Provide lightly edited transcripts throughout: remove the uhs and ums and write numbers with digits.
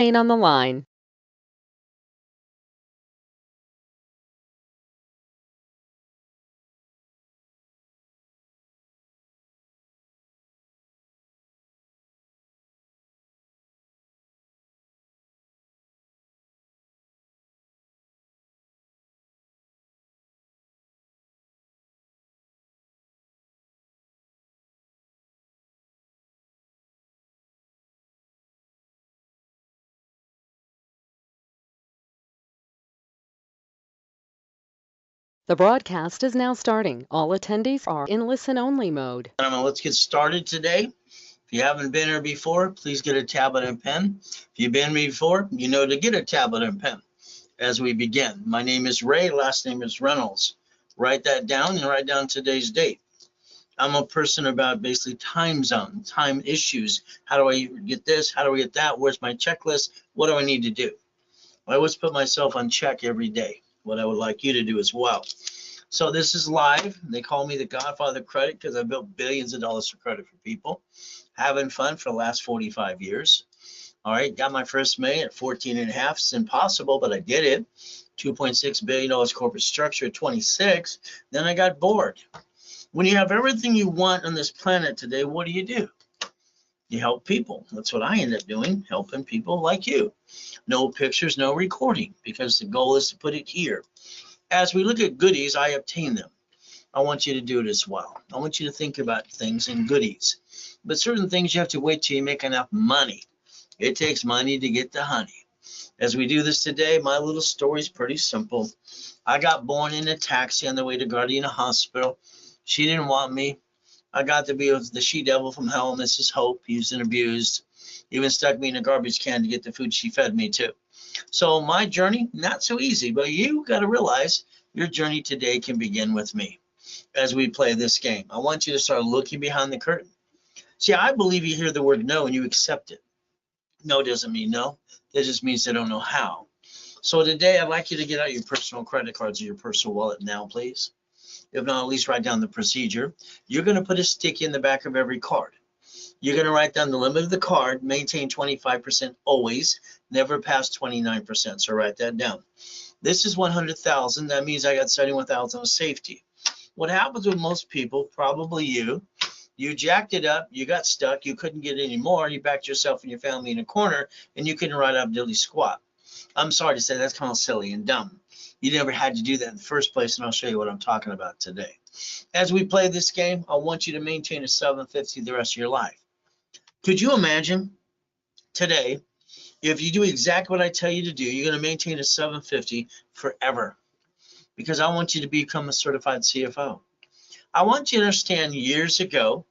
On the line. The broadcast is now starting. All attendees are in listen-only mode. Let's get started today. If you haven't been here before, please get a tablet and pen. If you've been here before, you know to get a tablet and pen as we begin. My name is Ray, last name is Reynolds. Write that down and write down today's date. I'm a person about basically time zone, time issues. How do I get this? How do I get that? Where's my checklist? What do I need to do? I always put myself on check every day, what I would like you to do as well. So this is live. They call me the Godfather of Credit because I built billions of dollars of credit for people. Having fun for the last 45 years. All right, got my first million at 14 and a half. It's impossible, but I did it. $2.6 billion corporate structure at 26. Then I got bored. When you have everything you want on this planet today, what do? You help people. That's what I end up doing, helping people like you. No pictures, no recording, because the goal is to put it here. As we look at goodies, I obtain them. I want you to do it as well. I want you to think about things in goodies. But certain things you have to wait till you make enough money. It takes money to get the honey. As we do this today, my little story is pretty simple. I got born in a taxi on the way to Gardena Hospital. She didn't want me. I got to be with the she-devil from hell, Mrs. Hope, used and abused. Even stuck me in a garbage can to get the food she fed me too. So my journey, not so easy, but you got to realize your journey today can begin with me as we play this game. I want you to start looking behind the curtain. See, I believe you hear the word no and you accept it. No doesn't mean no. That just means they don't know how. So today, I'd like you to get out your personal credit cards or your personal wallet now, please. If not, at least write down the procedure. You're going to put a sticky in the back of every card. You're going to write down the limit of the card, maintain 25% always, never past 29%. So write that down. This is 100,000. That means I got 71,000 of safety. What happens with most people, probably you jacked it up, you got stuck, you couldn't get any more, you backed yourself and your family in a corner, and you couldn't write up dilly squat. I'm sorry to say that's kind of silly and dumb. You never had to do that in the first place, and I'll show you what I'm talking about today. As we play this game, I want you to maintain a 750 the rest of your life. Could you imagine today, if you do exactly what I tell you to do, you're going to maintain a 750 forever, because I want you to become a certified CFO. I want you to understand years ago,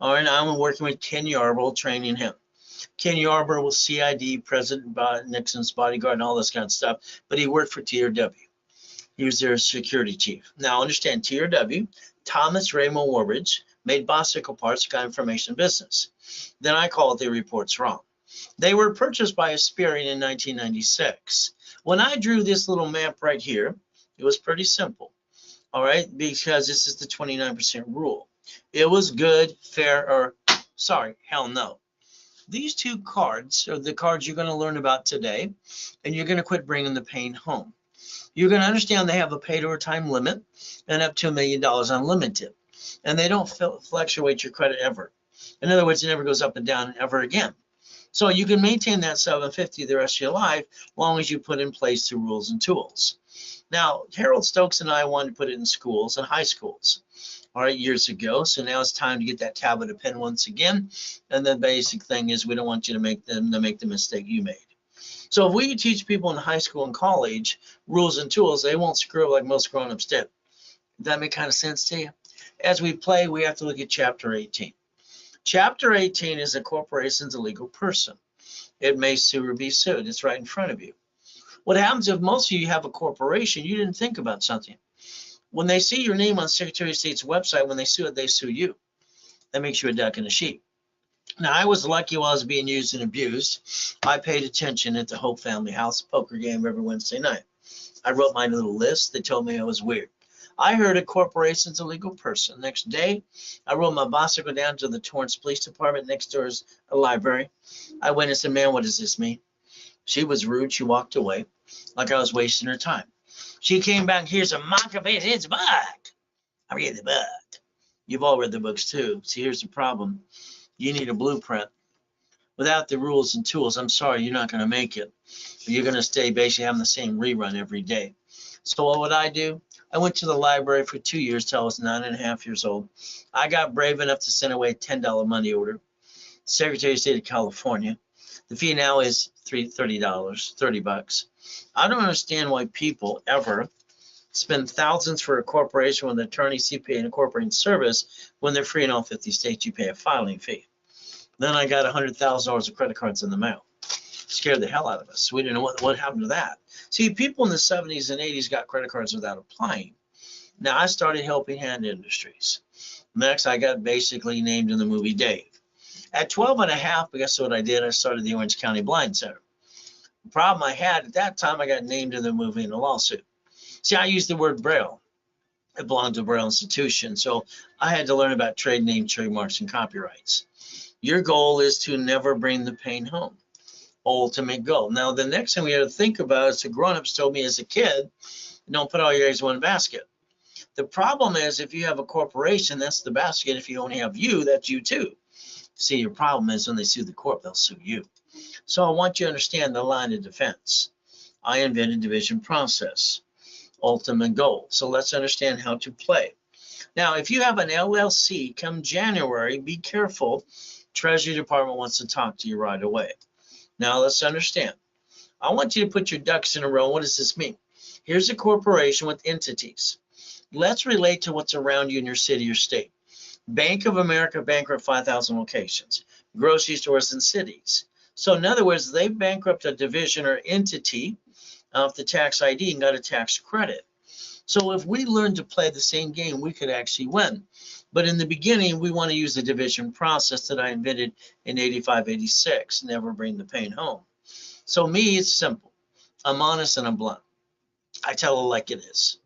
all right, I'm working with Ken Yarbrough, training him. Ken Yarbrough was CID, President Nixon's bodyguard and all this kind of stuff, but he worked for TRW. He was their security chief. Now understand TRW, Thomas Raymond Warbridge, made bicycle parts, got information business. Then I called the reports wrong. They were purchased by Asperian in 1996. When I drew this little map right here, it was pretty simple. All right, because this is the 29% rule. It was good, fair, or sorry, hell no. These two cards are the cards you're going to learn about today, and you're going to quit bringing the pain home. You're going to understand they have a paid overtime limit and up to $1 million unlimited, and they don't fluctuate your credit ever. In other words, it never goes up and down ever again. So you can maintain that 750 the rest of your life as long as you put in place the rules and tools. Now, Harold Stokes and I wanted to put it in schools and high schools, all right, years ago. So now it's time to get that tablet and pen once again. And the basic thing is we don't want you to make the mistake you made. So if we teach people in high school and college rules and tools, they won't screw up like most grown-ups did. Does that make kind of sense to you? As we play, we have to look at Chapter 18. Chapter 18 is a corporation's a legal person. It may sue or be sued. It's right in front of you. What happens if most of you have a corporation, you didn't think about something. When they see your name on Secretary of State's website, when they sue it, they sue you. That makes you a duck and a sheep. Now, I was lucky while I was being used and abused. I paid attention at the Hope Family House poker game every Wednesday night. I wrote my little list. They told me I was weird. I heard a corporation's a legal person. Next day, I rode my bicycle down to the Torrance Police Department. Next door is a library. I went and said, man, what does this mean? She was rude. She walked away like I was wasting her time. She came back. Here's a mock of it. It's a book. I read the book. You've all read the books too. See, here's the problem. You need a blueprint. Without the rules and tools, I'm sorry, you're not going to make it. You're going to stay basically having the same rerun every day. So what would I do? I went to the library for 2 years till I was 9.5 years old. I got brave enough to send away a $10 money order. Secretary of State of California. The fee now is $30, $30. I don't understand why people ever spend thousands for a corporation with an attorney, CPA, and incorporating service when they're free in all 50 states. You pay a filing fee. Then I got $100,000 of credit cards in the mail. Scared the hell out of us. We didn't know what happened to that. See, people in the 70s and 80s got credit cards without applying. Now I started helping hand industries. Next, I got basically named in the movie Dave. At 12 and a half, guess what I did? I started the Orange County Blind Center. The problem I had at that time, I got named in the movie in a lawsuit. See, I used the word Braille. It belonged to a Braille institution, so I had to learn about trade name, trademarks, and copyrights. Your goal is to never bring the pain home. Ultimate goal. Now, the next thing we have to think about is the grown-ups told me as a kid, don't put all your eggs in one basket. The problem is if you have a corporation, that's the basket. If you only have you, that's you too. See, your problem is when they sue the corp, they'll sue you. So I want you to understand the line of defense. I invented division process. Ultimate goal. So let's understand how to play. Now, if you have an LLC come January, be careful. Treasury Department wants to talk to you right away. Now, let's understand. I want you to put your ducks in a row. What does this mean? Here's a corporation with entities. Let's relate to what's around you in your city or state. Bank of America bankrupt 5,000 locations, grocery stores in cities. So in other words, they bankrupt a division or entity of the tax ID and got a tax credit. So if we learn to play the same game, we could actually win. But in the beginning, we want to use the division process that I invented in 85, 86, never bring the pain home. So me, it's simple. I'm honest and I'm blunt. I tell it like it is.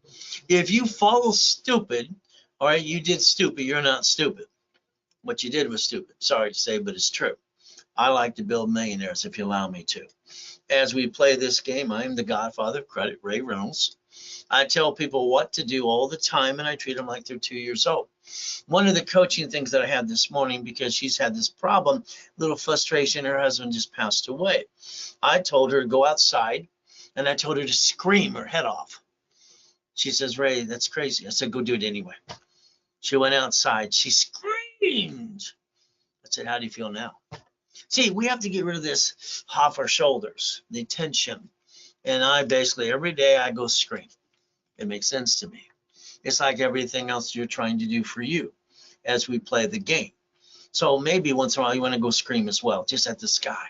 If you follow stupid, all right, you did stupid, you're not stupid. What you did was stupid. Sorry to say, but it's true. I like to build millionaires if you allow me to. As we play this game, I am the godfather of credit, Ray Reynolds. I tell people what to do all the time, and I treat them like they're 2 years old. One of the coaching things that I had this morning, because she's had this problem, little frustration, her husband just passed away. I told her to go outside, and I told her to scream her head off. She says, Ray, that's crazy. I said, go do it anyway. She went outside. She screamed. I said, how do you feel now? See, we have to get rid of this off our shoulders, the tension. And I basically, every day I go scream. It makes sense to me. It's like everything else you're trying to do for you as we play the game. So maybe once in a while you want to go scream as well, just at the sky.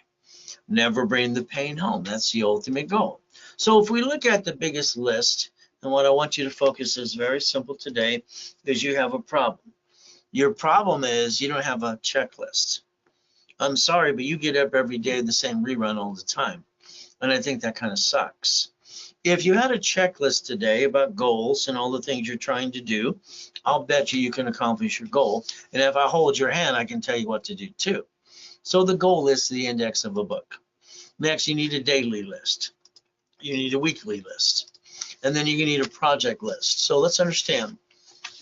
Never bring the pain home. That's the ultimate goal. So if we look at the biggest list, and what I want you to focus is very simple today, is you have a problem. Your problem is you don't have a checklist. I'm sorry, but you get up every day the same rerun all the time. And I think that kind of sucks. If you had a checklist today about goals and all the things you're trying to do, I'll bet you can accomplish your goal. And if I hold your hand, I can tell you what to do too. So the goal is the index of a book. Next, you need a daily list. You need a weekly list. And then you need a project list. So let's understand.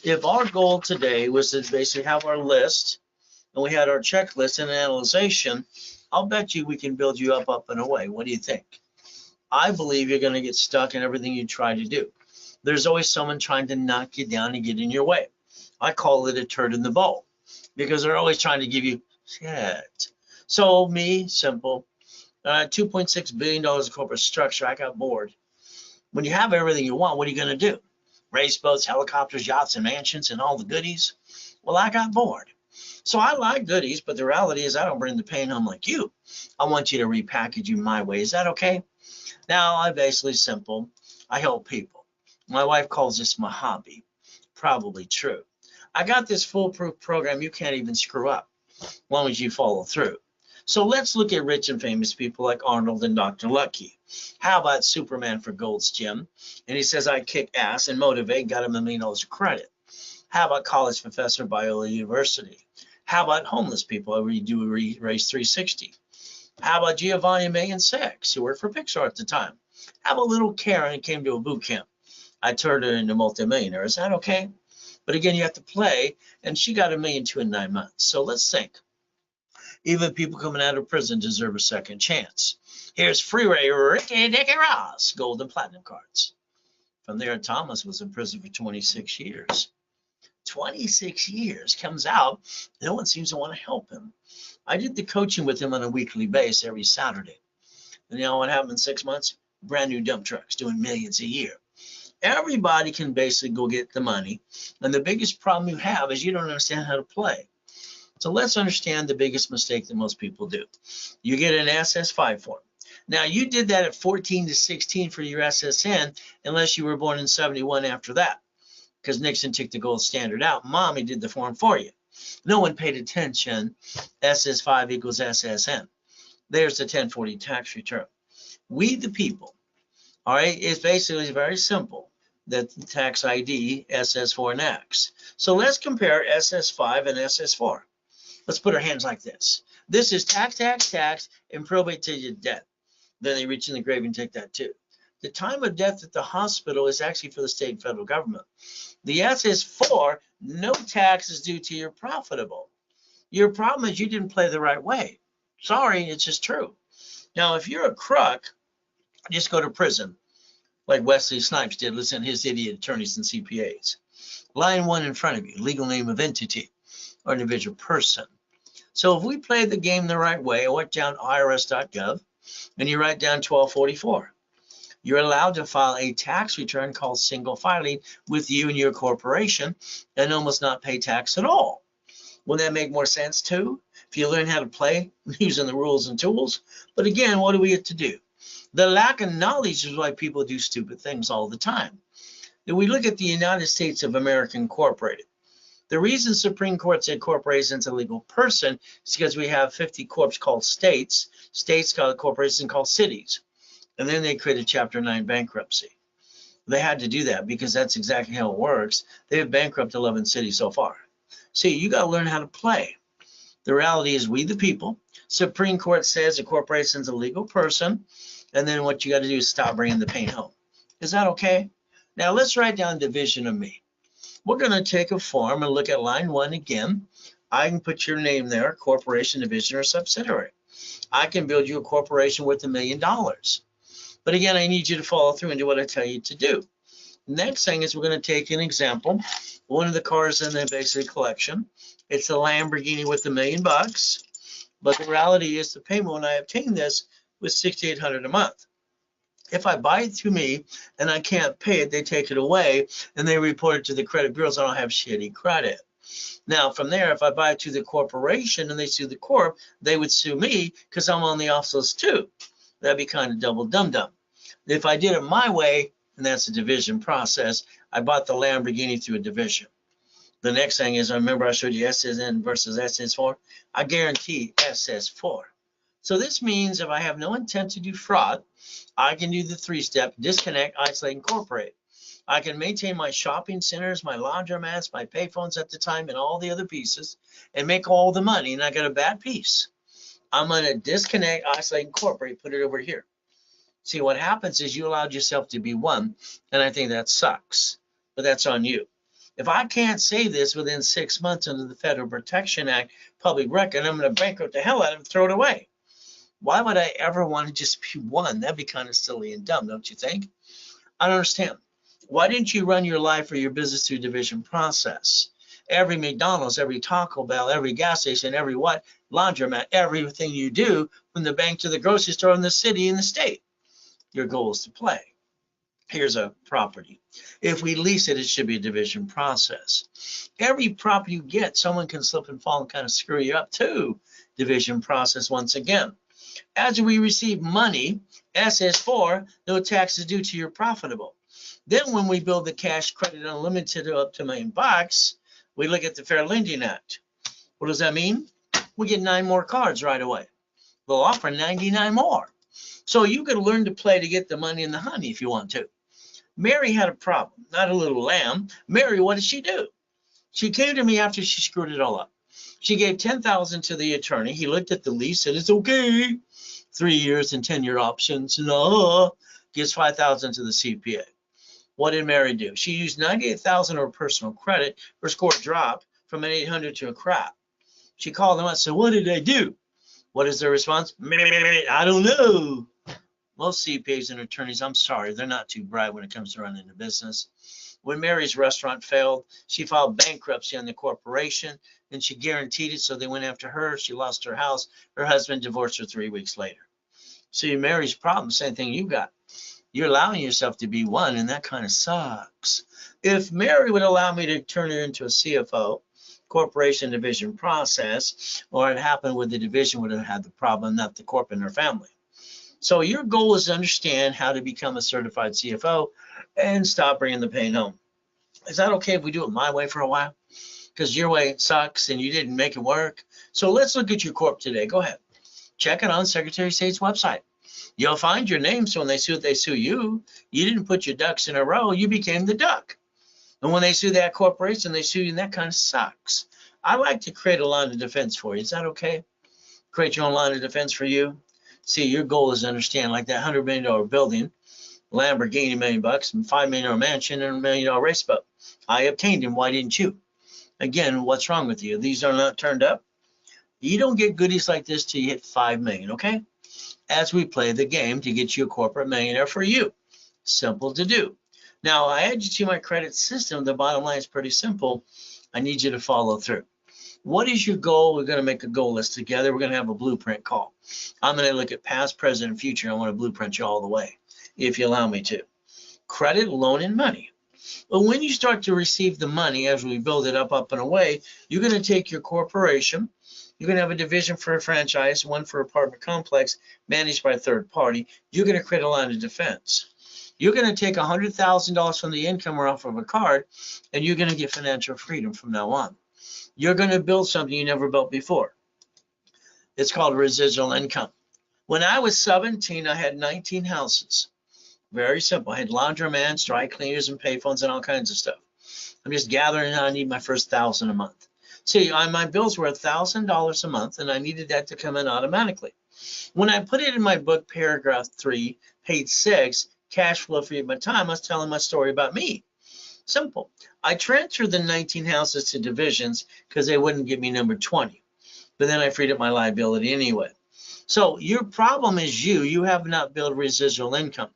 If our goal today was to basically have our list, and we had our checklist and analyzation, I'll bet you we can build you up, and away. What do you think? I believe you're going to get stuck in everything you try to do. There's always someone trying to knock you down and get in your way. I call it a turd in the bowl because they're always trying to give you shit. So me, simple, $2.6 billion of corporate structure, I got bored. When you have everything you want, what are you going to do? Race boats, helicopters, yachts, and mansions and all the goodies? Well, I got bored. So I like goodies, but the reality is I don't bring the pain home like you. I want you to repackage you my way. Is that okay? Now, I'm basically simple. I help people. My wife calls this my hobby. Probably true. I got this foolproof program you can't even screw up as long as you follow through. So let's look at rich and famous people like Arnold and Dr. Lucky. How about Superman for Gold's Gym? And he says, I kick ass and motivate, got him $1 million of credit. How about college professor, Biola University? How about homeless people? We do Race 360. How about Giovanni, May, and Six, who worked for Pixar at the time? How about little Karen who came to a boot camp? I turned her into a multimillionaire. Is that okay? But again, you have to play, and she got $1.2 million in 9 months. So let's think. Even people coming out of prison deserve a second chance. Here's Freeway Ricky Dicky Ross, gold and platinum cards. From there, Thomas was in prison for 26 years. 26 years, comes out, no one seems to want to help him. I did the coaching with him on a weekly basis every Saturday. And you know what happened in 6 months? Brand new dump trucks doing millions a year. Everybody can basically go get the money. And the biggest problem you have is you don't understand how to play. So let's understand the biggest mistake that most people do. You get an SS5 form. Now, you did that at 14 to 16 for your SSN, unless you were born in 71 after that, because Nixon took the gold standard out. Mommy did the form for you. No one paid attention. SS5 equals SSN. There's the 1040 tax return. We, the people, all right, it's basically very simple. That the tax ID, SS4 and X. So let's compare SS5 and SS4. Let's put our hands like this. This is tax, tax, tax, and probate till you're dead. Then they reach in the grave and take that too. The time of death at the hospital is actually for the state and federal government. The SS4, no tax is due till you're profitable. Your problem is you didn't play the right way. Sorry, it's just true. Now, if you're a crook, just go to prison, like Wesley Snipes did. Listen to his idiot attorneys and CPAs. Line 1 in front of you, legal name of entity or individual person. So if we play the game the right way, I went down irs.gov and you write down 1244. You're allowed to file a tax return called single filing with you and your corporation and almost not pay tax at all. Wouldn't that make more sense too? If you learn how to play using the rules and tools. But again, what do we have to do? The lack of knowledge is why people do stupid things all the time. If we look at the United States of America Incorporated, the reason Supreme Court said corporation's a legal person is because we have 50 corps called states, states called corporations called cities. And then they created Chapter 9 bankruptcy. They had to do that because that's exactly how it works. They have bankrupted 11 cities so far. See, you got to learn how to play. The reality is we the people. Supreme Court says a corporation's a legal person. And then what you got to do is stop bringing the pain home. Is that okay? Now let's write down division of me. We're going to take a form and look at line 1 again. I can put your name there, corporation, division, or subsidiary. I can build you a corporation worth $1 million. But again, I need you to follow through and do what I tell you to do. Next thing is we're going to take an example. One of the cars in the basic collection. It's a Lamborghini with $1 million. But the reality is the payment when I obtained this was $6,800 a month. If I buy it through me and I can't pay it, they take it away and they report it to the credit bureaus. I don't have shitty credit. Now, from there, if I buy it to the corporation and they sue the corp, they would sue me because I'm on the off list too. That'd be kind of double dum-dum. If I did it my way, and that's a division process, I bought the Lamborghini through a division. The next thing is, remember I showed you SSN versus SS4? I guarantee SS4. So this means if I have no intent to do fraud, I can do the 3-step, disconnect, isolate, incorporate. I can maintain my shopping centers, my laundromats, my payphones at the time, and all the other pieces, and make all the money, and I got a bad piece. I'm going to disconnect, isolate, incorporate, put it over here. See, what happens is you allowed yourself to be one, and I think that sucks, but that's on you. If I can't say this within 6 months under the Federal Protection Act, public record, I'm going to bankrupt the hell out of it and throw it away. Why would I ever want to just be one? That'd be kind of silly and dumb, don't you think? I don't understand. Why didn't you run your life or your business through division process? Every McDonald's, every Taco Bell, every gas station, every what, laundromat, everything you do, from the bank to the grocery store in the city and the state. Your goal is to play. Here's a property. If we lease it, it should be a division process. Every property you get, someone can slip and fall and kind of screw you up too. Division process once again. As we receive money, SS4, no taxes due to your profitable. Then when we build the cash credit unlimited up to $1 million, we look at the Fair Lending Act. What does that mean? We get 9 more cards right away. They'll offer 99 more. So you can learn to play to get the money and the honey if you want to. Mary had a problem, not a little lamb. Mary, what did she do? She came to me after she screwed it all up. She gave $10,000 to the attorney. He looked at the lease, said, it's okay. 3 years and 10-year options, and gives $5,000 to the CPA. What did Mary do? She used $98,000 of her personal credit. Her score dropped from an 800 to a crap. She called them up and said, what did I do? What is their response? I don't know. Most CPAs and attorneys, I'm sorry, they're not too bright when it comes to running a business. When Mary's restaurant failed, she filed bankruptcy on the corporation, and she guaranteed it, so they went after her. She lost her house. Her husband divorced her 3 weeks later. See, Mary's problem, same thing you got. You're allowing yourself to be one, and that kind of sucks. If Mary would allow me to turn her into a CFO, corporation division process, or it happened with the division would have had the problem, not the corporate and her family. So your goal is to understand how to become a certified CFO and stop bringing the pain home. Is that okay if we do it my way for a while? Because your way sucks and you didn't make it work. So let's look at your corp today. Go ahead. Check it on Secretary of State's website. You'll find your name, so when they sue you. You didn't put your ducks in a row. You became the duck. And when they sue that corporation, they sue you, and that kind of sucks. I like to create a line of defense for you. Is that okay? Create your own line of defense for you. See, your goal is to understand, like that $100 million building, Lamborghini $1 million, and $5 million mansion, and $1 million race boat. I obtained him. Why didn't you? Again, what's wrong with you? These are not turned up. You don't get goodies like this till you hit 5 million, okay? As we play the game to get you a corporate millionaire for you. Simple to do. Now, I add you to my credit system. The bottom line is pretty simple. I need you to follow through. What is your goal? We're going to make a goal list together. We're going to have a blueprint call. I'm going to look at past, present, and future. I want to blueprint you all the way, if you allow me to. Credit, loan, and money. But when you start to receive the money, as we build it up and away, you're going to take your corporation. You're going to have a division for a franchise, one for apartment complex managed by a third party. You're going to create a line of defense. You're going to take $100,000 from the income or off of a card, and you're going to get financial freedom from now on. You're going to build something you never built before. It's called residual income. When I was 17, I had 19 houses. Very simple. I had laundromats, dry cleaners, and payphones, and all kinds of stuff. I'm just gathering how I need my first $1,000 a month. See, my bills were $1,000 a month, and I needed that to come in automatically. When I put it in my book, paragraph 3, page 6, cash flow for my time, I was telling my story about me. Simple. I transferred the 19 houses to divisions because they wouldn't give me number 20. But then I freed up my liability anyway. So your problem is you have not built residual income.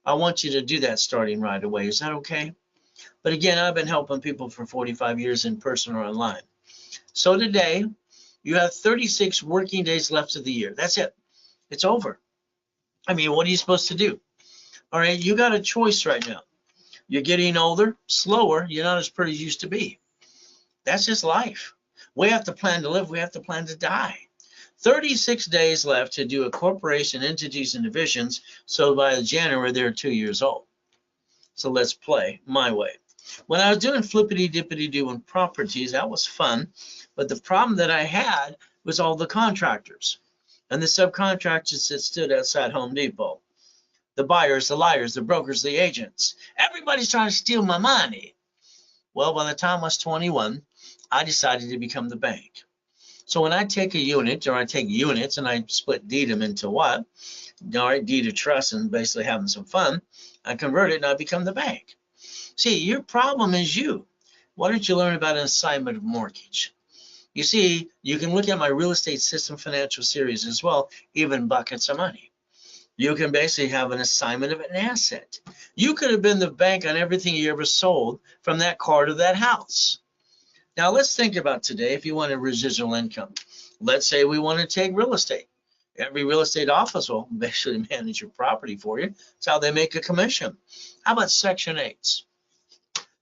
I want you to do that starting right away. Is that okay? But again, I've been helping people for 45 years in person or online. So today, you have 36 working days left of the year. That's it. It's over. I mean, what are you supposed to do? All right, you got a choice right now. You're getting older, slower. You're not as pretty as you used to be. That's just life. We have to plan to live. We have to plan to die. 36 days left to do a corporation, entities, and divisions. So by January, they're 2 years old. So let's play my way. When I was doing flippity-dippity-doo in properties, that was fun. But the problem that I had was all the contractors and the subcontractors that stood outside Home Depot. The buyers, the liars, the brokers, the agents. Everybody's trying to steal my money. Well, by the time I was 21, I decided to become the bank. So when I take a unit, or I take units and I split deed them into what? All right, deed of trust and basically having some fun, I convert it and I become the bank. See, your problem is you. Why don't you learn about an assignment of mortgage? You see, you can look at my real estate system financial series as well, even buckets of money. You can basically have an assignment of an asset. You could have been the bank on everything you ever sold from that car to that house. Now let's think about today if you want a residual income. Let's say we want to take real estate. Every real estate office will basically manage your property for you. That's how they make a commission. How about Section 8s?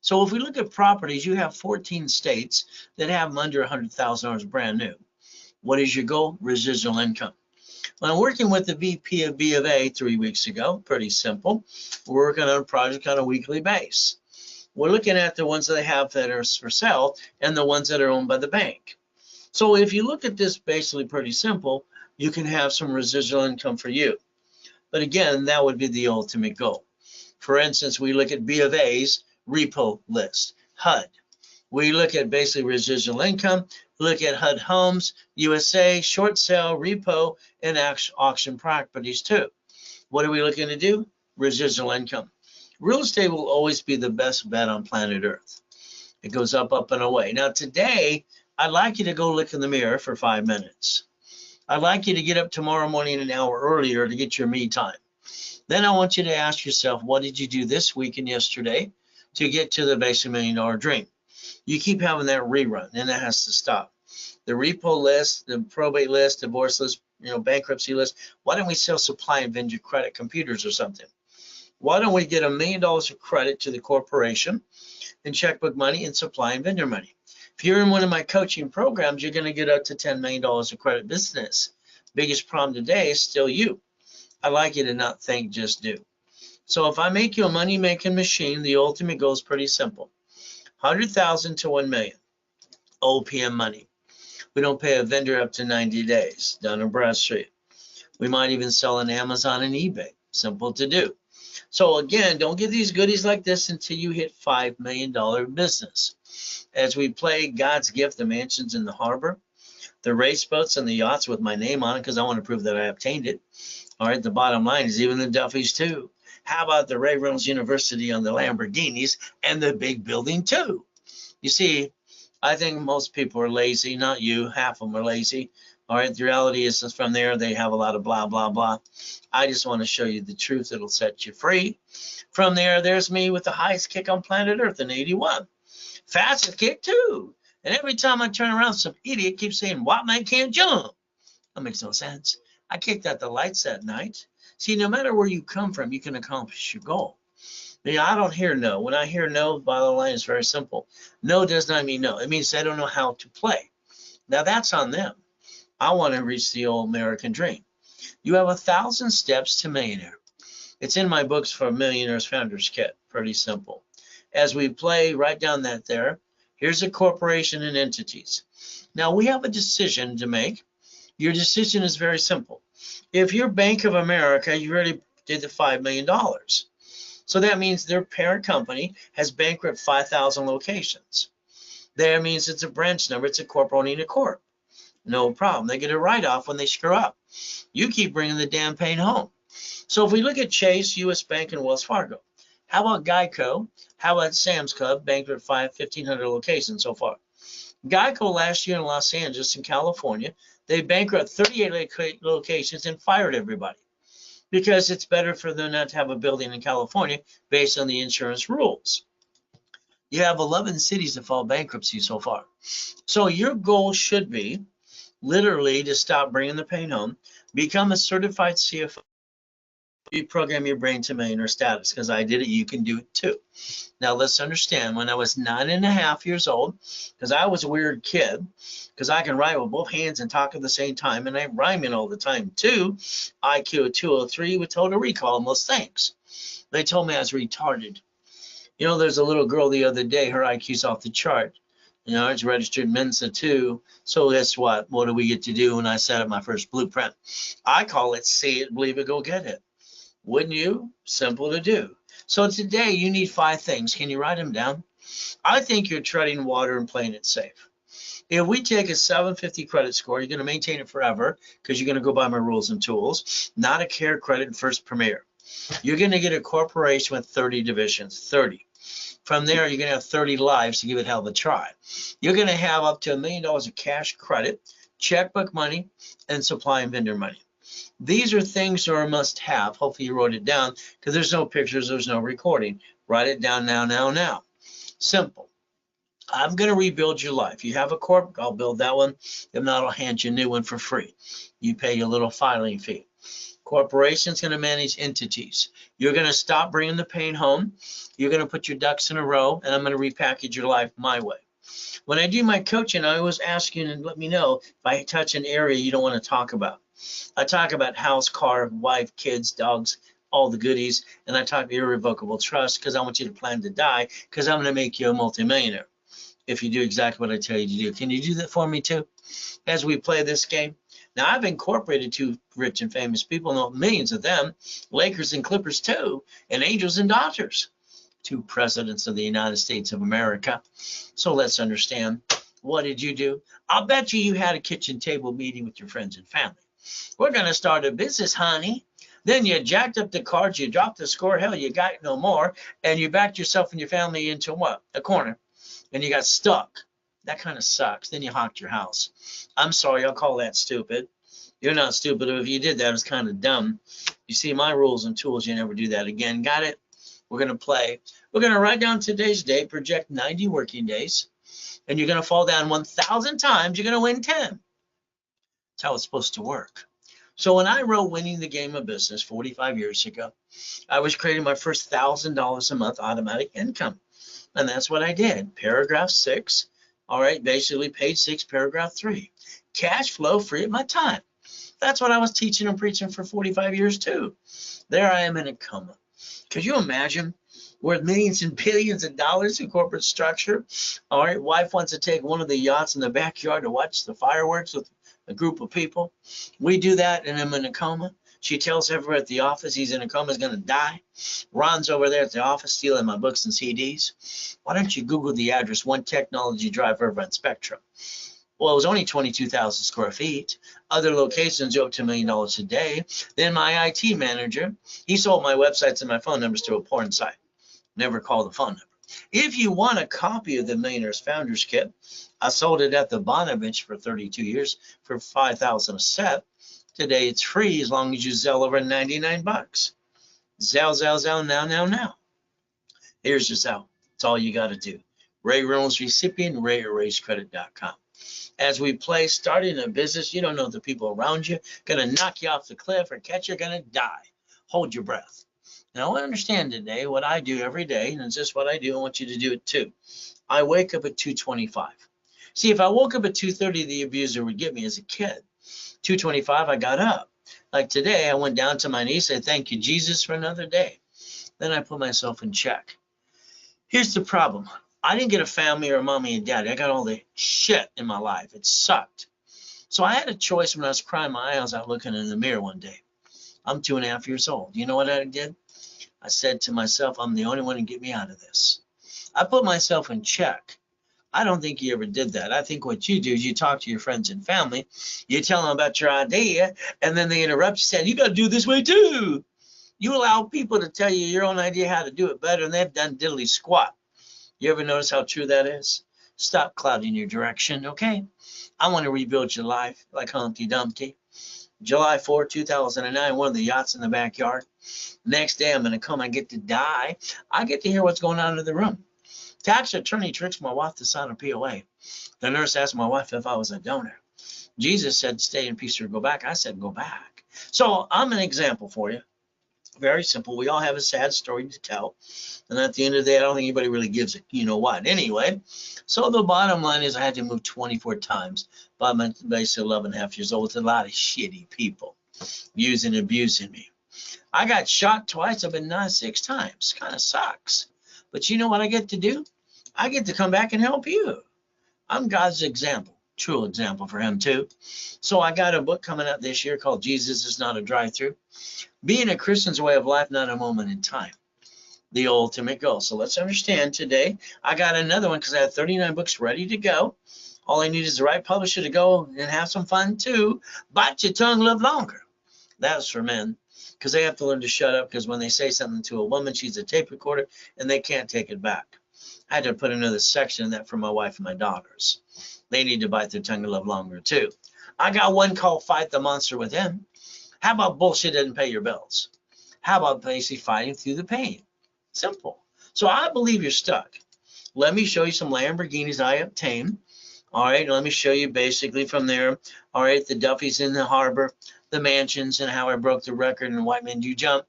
So if we look at properties, you have 14 states that have them under $100,000 brand new. What is your goal? Residual income. When I'm working with the VP of B of A 3 weeks ago, pretty simple. We're working on a project on a weekly basis. We're looking at the ones that they have that are for sale and the ones that are owned by the bank. So if you look at this basically pretty simple, you can have some residual income for you. But again, that would be the ultimate goal. For instance, we look at B of A's repo list, HUD. We look at basically residual income, look at HUD Homes, USA, short sale, repo, and auction properties too. What are we looking to do? Residual income. Real estate will always be the best bet on planet Earth. It goes up, up, and away. Now today, I'd like you to go look in the mirror for 5 minutes. I'd like you to get up tomorrow morning an hour earlier to get your me time. Then I want you to ask yourself, what did you do this week and yesterday to get to the basic $1 million dream? You keep having that rerun, and that has to stop. The repo list, the probate list, divorce list, bankruptcy list. Why don't we sell supply and vendor credit computers or something? Why don't we get $1 million of credit to the corporation in checkbook money and supply and vendor money? If you're in one of my coaching programs, you're going to get up to $10 million of credit business. Biggest problem today is still you. I like you to not think, just do. So if I make you a money-making machine, the ultimate goal is pretty simple. 100,000 to 1 million OPM money. We don't pay a vendor up to 90 days, Dun & Bradstreet. We might even sell on Amazon and eBay. Simple to do. So again, don't get these goodies like this until you hit $5 million business. As we play God's gift, the mansions in the harbor, the race boats and the yachts with my name on it, because I want to prove that I obtained it. All right, the bottom line is even the Duffys too. How about the Ray Reynolds University on the Lamborghinis and the big building too? You see, I think most people are lazy, not you, half of them are lazy. All right, the reality is from there, they have a lot of blah, blah, blah. I just want to show you the truth that'll set you free. From there, there's me with the highest kick on planet Earth in 81. Fastest kick too. And every time I turn around, some idiot keeps saying, white man can't jump. That makes no sense. I kicked out the lights that night. See, no matter where you come from, you can accomplish your goal. I don't hear no. When I hear no, bottom line is very simple. No does not mean no. It means I don't know how to play. Now that's on them. I want to reach the old American dream. You have 1,000 steps to millionaire. It's in my books for Millionaires Founders Kit. Pretty simple. As we play, write down that there. Here's a corporation and entities. Now we have a decision to make. Your decision is very simple. If you're Bank of America, you already did the $5 million. So that means their parent company has bankrupt 5,000 locations. That means it's a branch number. It's a corp owning a corp. No problem. They get a write-off when they screw up. You keep bringing the damn pain home. So if we look at Chase, U.S. Bank, and Wells Fargo, how about Geico? How about Sam's Club, bankrupt 1,500 locations so far? Geico last year in Los Angeles in California, they bankrupt 38 locations and fired everybody because it's better for them not to have a building in California based on the insurance rules. You have 11 cities that file bankruptcy so far. So your goal should be literally to stop bringing the pain home, become a certified CFO, reprogram your brain to millionaire status, because I did it, you can do it too. Now let's understand, when I was 9.5 years old, because I was a weird kid, because I can write with both hands and talk at the same time, and I'm rhyming all the time too, IQ of 203 with total recall and most things. They told me I was retarded. There's a little girl the other day, her IQ's off the chart. It's registered Mensa too. So guess what? What do we get to do when I set up my first blueprint? I call it see it, believe it, go get it. Wouldn't you? Simple to do. So today you need 5 things. Can you write them down? I think you're treading water and playing it safe. If we take a 750 credit score, you're going to maintain it forever because you're going to go by my rules and tools, not a care credit and first premier. You're going to get a corporation with 30 divisions, 30. From there, you're going to have 30 lives to give it hell of a try. You're going to have up to $1 million of cash credit, checkbook money, and supply and vendor money. These are things that are a must-have. Hopefully you wrote it down because there's no pictures, there's no recording. Write it down now. Simple. I'm going to rebuild your life. You have a corp, I'll build that one. If not, I'll hand you a new one for free. You pay a little filing fee. Corporation's going to manage entities. You're going to stop bringing the pain home. You're going to put your ducks in a row, and I'm going to repackage your life my way. When I do my coaching, I always ask you and let me know if I touch an area you don't want to talk about. I talk about house, car, wife, kids, dogs, all the goodies, and I talk irrevocable trust because I want you to plan to die because I'm going to make you a multimillionaire if you do exactly what I tell you to do. Can you do that for me too as we play this game? Now, I've incorporated 2 rich and famous people, millions of them, Lakers and Clippers too, and Angels and Dodgers. 2 presidents of the United States of America. So let's understand, what did you do? I'll bet you had a kitchen table meeting with your friends and family. We're going to start a business, honey. Then you jacked up the cards, you dropped the score, hell, you got no more, and you backed yourself and your family into what? A corner, and you got stuck. That kind of sucks. Then you hocked your house. I'm sorry, I'll call that stupid. You're not stupid. If you did that, it's kind of dumb. You see my rules and tools, you never do that again. Got it? We're going to play. We're going to write down today's day, project 90 working days, and you're going to fall down 1,000 times. You're going to win 10. That's how it's supposed to work. So when I wrote Winning the Game of Business 45 years ago, I was creating my first $1,000 a month automatic income. And that's what I did. Paragraph 6. All right, basically page 6, paragraph 3. Cash flow free at my time. That's what I was teaching and preaching for 45 years too. There I am in a coma. Could you imagine? Worth millions and billions of dollars in corporate structure. All right, wife wants to take one of the yachts in the backyard to watch the fireworks with a group of people. We do that, and I'm in a coma. She tells everyone at the office he's in a coma, he's going to die. Ron's over there at the office stealing my books and CDs. Why don't you Google the address, One Technology Drive over on Spectrum? Well, it was only 22,000 square feet. Other locations are up to $1 million a day. Then my IT manager, he sold my websites and my phone numbers to a porn site. Never called the phone number. If you want a copy of the Millionaires Founders Kit, I sold it at the Bonovich for 32 years for $5,000 a set. Today it's free as long as you Zelle over 99 bucks. Zelle, now. Here's your Zelle. It's all you got to do. Ray Reynolds recipient, ray@racecredit.com. As we play, starting a business, you don't know the people around you, going to knock you off the cliff or catch you, going to die. Hold your breath. Now, I understand today what I do every day, and it's just what I do. I want you to do it too. I wake up at 2:25. See, if I woke up at 2:30, the abuser would get me as a kid. 2:25, I got up. Like today, I went down to my knees, said, thank you, Jesus, for another day. Then I put myself in check. Here's the problem. I didn't get a family or a mommy and daddy. I got all the shit in my life. It sucked. So I had a choice when I was crying my eyes out looking in the mirror one day. I'm 2.5 years old. You know what I did? I said to myself, I'm the only one to get me out of this. I put myself in check. I don't think you ever did that. I think what you do is you talk to your friends and family, you tell them about your idea, and then they interrupt you saying, you got to do it this way too. You allow people to tell you your own idea how to do it better, and they've done diddly squat. You ever notice how true that is? Stop clouding your direction, okay? I want to rebuild your life like Humpty Dumpty. July 4, 2009, one of the yachts in the backyard. Next day, I'm going to come. I get to die. I get to hear what's going on in the room. Tax attorney tricks my wife to sign a POA. The nurse asked my wife if I was a donor. Jesus said, stay in peace or go back. I said, go back. So I'm an example for you. Very simple. We all have a sad story to tell. And at the end of the day, I don't think anybody really gives it. You know what? Anyway, so the bottom line is I had to move 24 times by my basically 11.5 years old with a lot of shitty people using and abusing me. I got shot twice. I've been knighted 6 times. Kind of sucks. But you know what I get to do? I get to come back and help you. I'm God's example. True example for him too. So I got a book coming out this year called Jesus is Not a Drive-Through. Being a Christian's way of life, not a moment in time. The ultimate goal. So let's understand today. I got another one because I have 39 books ready to go. All I need is the right publisher to go and have some fun too. Bite your tongue, live longer. That's for men because they have to learn to shut up because when they say something to a woman, she's a tape recorder and they can't take it back. I had to put another section in that for my wife and my daughters. They need to bite their tongue and live longer too. I got one called Fight the Monster Within. How about bullshit doesn't pay your bills? How about basically fighting through the pain? Simple. So I believe you're stuck. Let me show you some Lamborghinis I obtained. All right, let me show you basically from there. All right, the Duffys in the harbor, the mansions, and how I broke the record and white men do jump.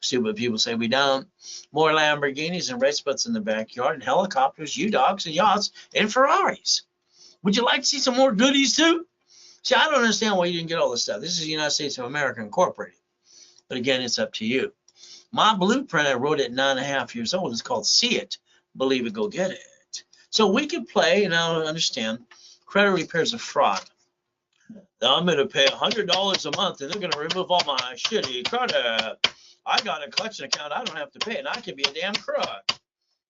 Stupid people say we don't. More Lamborghinis and race boats in the backyard, and helicopters, U-Dogs, and yachts, and Ferraris. Would you like to see some more goodies too? See, I don't understand why you didn't get all this stuff. This is the United States of America Incorporated. But again, it's up to you. My blueprint, I wrote it at 9.5 years old. It's called See It, Believe It, Go Get It. So we can play, and I understand, credit repair is a fraud. Now I'm going to pay $100 a month, and they're going to remove all my shitty credit. I got a collection account. I don't have to pay, and I can be a damn crook.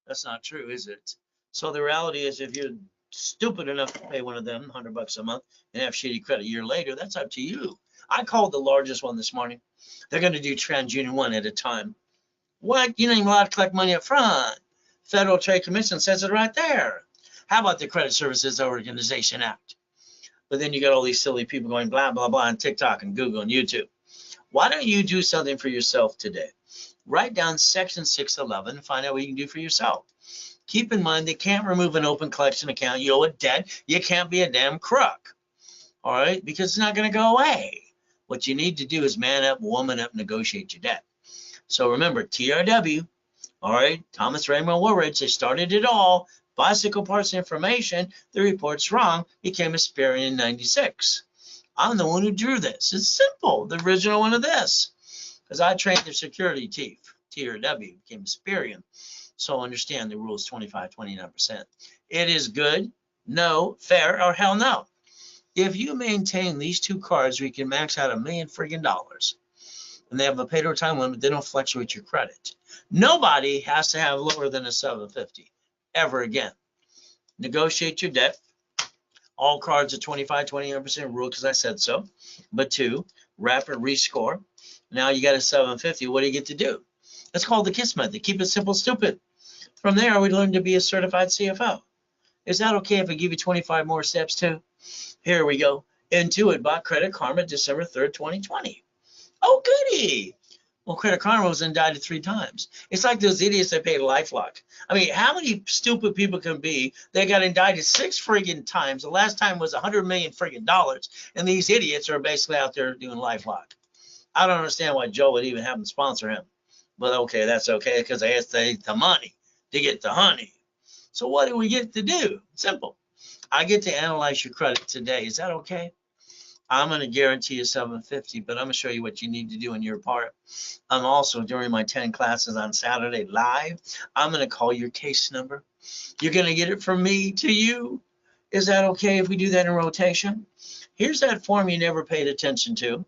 That's not true, is it? So the reality is, if you're stupid enough to pay one of them $100 a month and have shitty credit a year later, that's up to you. I called the largest one this morning. They're going to do TransUnion one at a time. What? You don't even allowed to collect money up front. Federal Trade Commission says it right there. How about the Credit Services Organization Act? But then you got all these silly people going blah, blah, blah on TikTok and Google and YouTube. Why don't you do something for yourself today? Write down section 611 and find out what you can do for yourself. Keep in mind, they can't remove an open collection account. You owe a debt. You can't be a damn crook. All right? Because it's not going to go away. What you need to do is man up, woman up, negotiate your debt. So remember, TRW, all right, Thomas Raymond Woolridge, they started it all. Bicycle parts information, the report's wrong, became a Hesperian in 96. I'm the one who drew this. It's simple, the original one of this. Because I trained the security chief, TRW, became a Hesperian. So understand the rule is 25, 29%. It is good, no, fair, or hell no. If you maintain these two cards, we can max out $1 million friggin' dollars. And they have a pay-to time limit, they don't fluctuate your credit. Nobody has to have lower than a 750 ever again. Negotiate your debt. All cards are 25, 29% rule because I said so. But 2, rapid rescore. Now you got a 750. What do you get to do? It's called the KISS method. Keep it simple, stupid. From there, we learn to be a certified CFO. Is that okay if I give you 25 more steps too? Here we go. Intuit bought Credit Karma December 3rd, 2020. Oh, goody. Well, Credit Karma was indicted 3 times. It's like those idiots that paid LifeLock. I mean, how many stupid people can be? They got indicted 6 friggin' times. The last time was $100 million friggin' dollars, and these idiots are basically out there doing LifeLock. I don't understand why Joe would even have them sponsor him. But okay, that's okay, because they have to take the money to get the honey. So what do we get to do? Simple. I get to analyze your credit today. Is that okay? I'm going to guarantee you 750, but I'm going to show you what you need to do in your part. I'm also, during my 10 classes on Saturday live, I'm going to call your case number. You're going to get it from me to you. Is that okay if we do that in rotation? Here's that form you never paid attention to.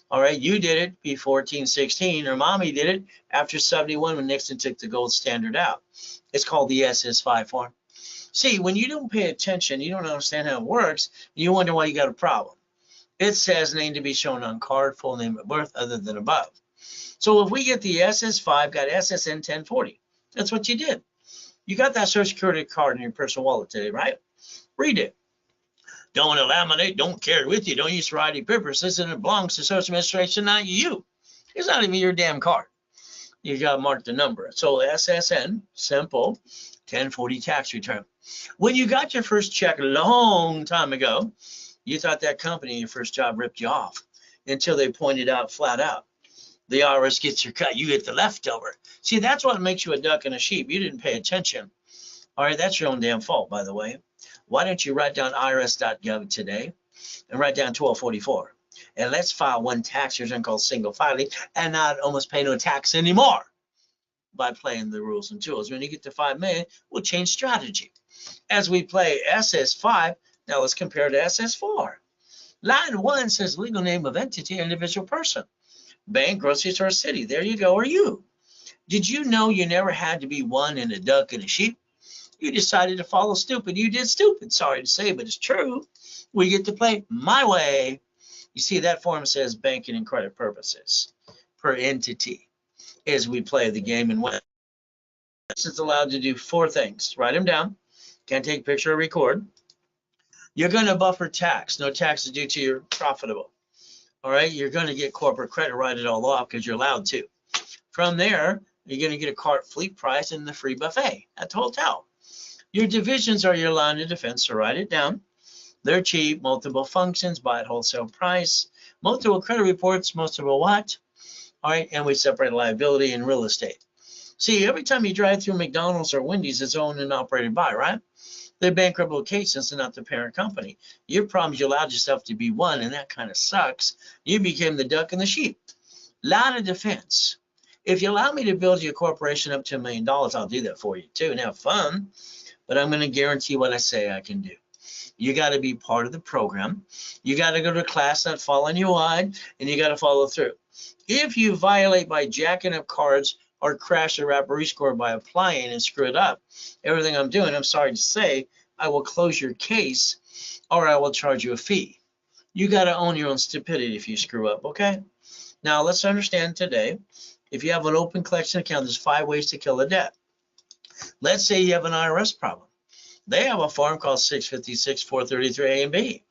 All right, you did it before 1416, or mommy did it after 71 when Nixon took the gold standard out. It's called the SS5 form. See, when you don't pay attention, you don't understand how it works, you wonder why you got a problem. It says name to be shown on card, full name of birth, other than above. So if we get the SS5, got SSN 1040. That's what you did. You got that Social Security card in your personal wallet today, right? Read it. Don't laminate, don't carry with you, don't use for ID purposes, and it belongs to Social Administration, not you. It's not even your damn card. You got to mark the number. So SSN, simple, 1040 tax return. When you got your first check a long time ago, you thought that company in your first job ripped you off until they pointed out flat out. The IRS gets your cut, you get the leftover. See, that's what makes you a duck and a sheep. You didn't pay attention. All right, that's your own damn fault, by the way. Why don't you write down irs.gov today and write down 1244? And let's file one tax return called single filing and not almost pay no tax anymore by playing the rules and tools. When you get to 5 million, we'll change strategy. As we play SS5, now let's compare to SS4. Line 1 says legal name of entity, individual person. Bank, grocery store, city. There you go, or you. Did you know you never had to be one and a duck and a sheep? You decided to follow stupid. You did stupid. Sorry to say, but it's true. We get to play my way. You see, that form says banking and credit purposes per entity as we play the game. And when it's allowed to do 4 things. Write them down. Can't take a picture or record. You're going to buffer tax. No tax is due to your profitable. All right. You're going to get corporate credit, write it all off because you're allowed to. From there, you're going to get a cart fleet price and the free buffet at the hotel. Your divisions are your line of defense, so write it down. They're cheap, multiple functions, buy at wholesale price, multiple credit reports, multiple what? All right, and we separate liability and real estate. See, every time you drive through McDonald's or Wendy's, it's owned and operated by, right? They're bankrupt locations and not the parent company. Your problem is you allowed yourself to be one, and that kind of sucks. You became the duck and the sheep. Line of defense. If you allow me to build your corporation up to $1 million, I'll do that for you too and have fun. But I'm going to guarantee what I say I can do. You got to be part of the program. You got to go to class, not fall on your wide, and you got to follow through. If you violate by jacking up cards or crash the Rapid score by applying and screw it up, everything I'm doing, I'm sorry to say, I will close your case or I will charge you a fee. You got to own your own stupidity if you screw up, okay? Now, let's understand today, if you have an open collection account, there's 5 ways to kill a debt. Let's say you have an IRS problem. They have a form called 656 433 A and B.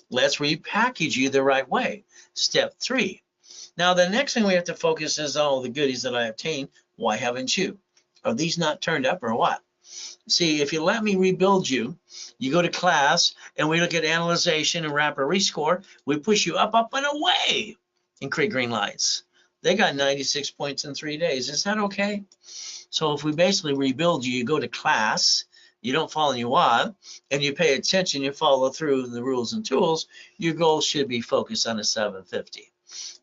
Let's repackage you the right way. Step 3. Now, the next thing we have to focus is on all the goodies that I obtained. Why haven't you? Are these not turned up or what? See, if you let me rebuild you, you go to class and we look at analyzation and rapid rescore, we push you up, up, and away and create green lights. They got 96 points in 3 days. Is that okay? So if we basically rebuild you, you go to class, you don't fall in your wad, and you pay attention, you follow through the rules and tools, your goal should be focused on a 750.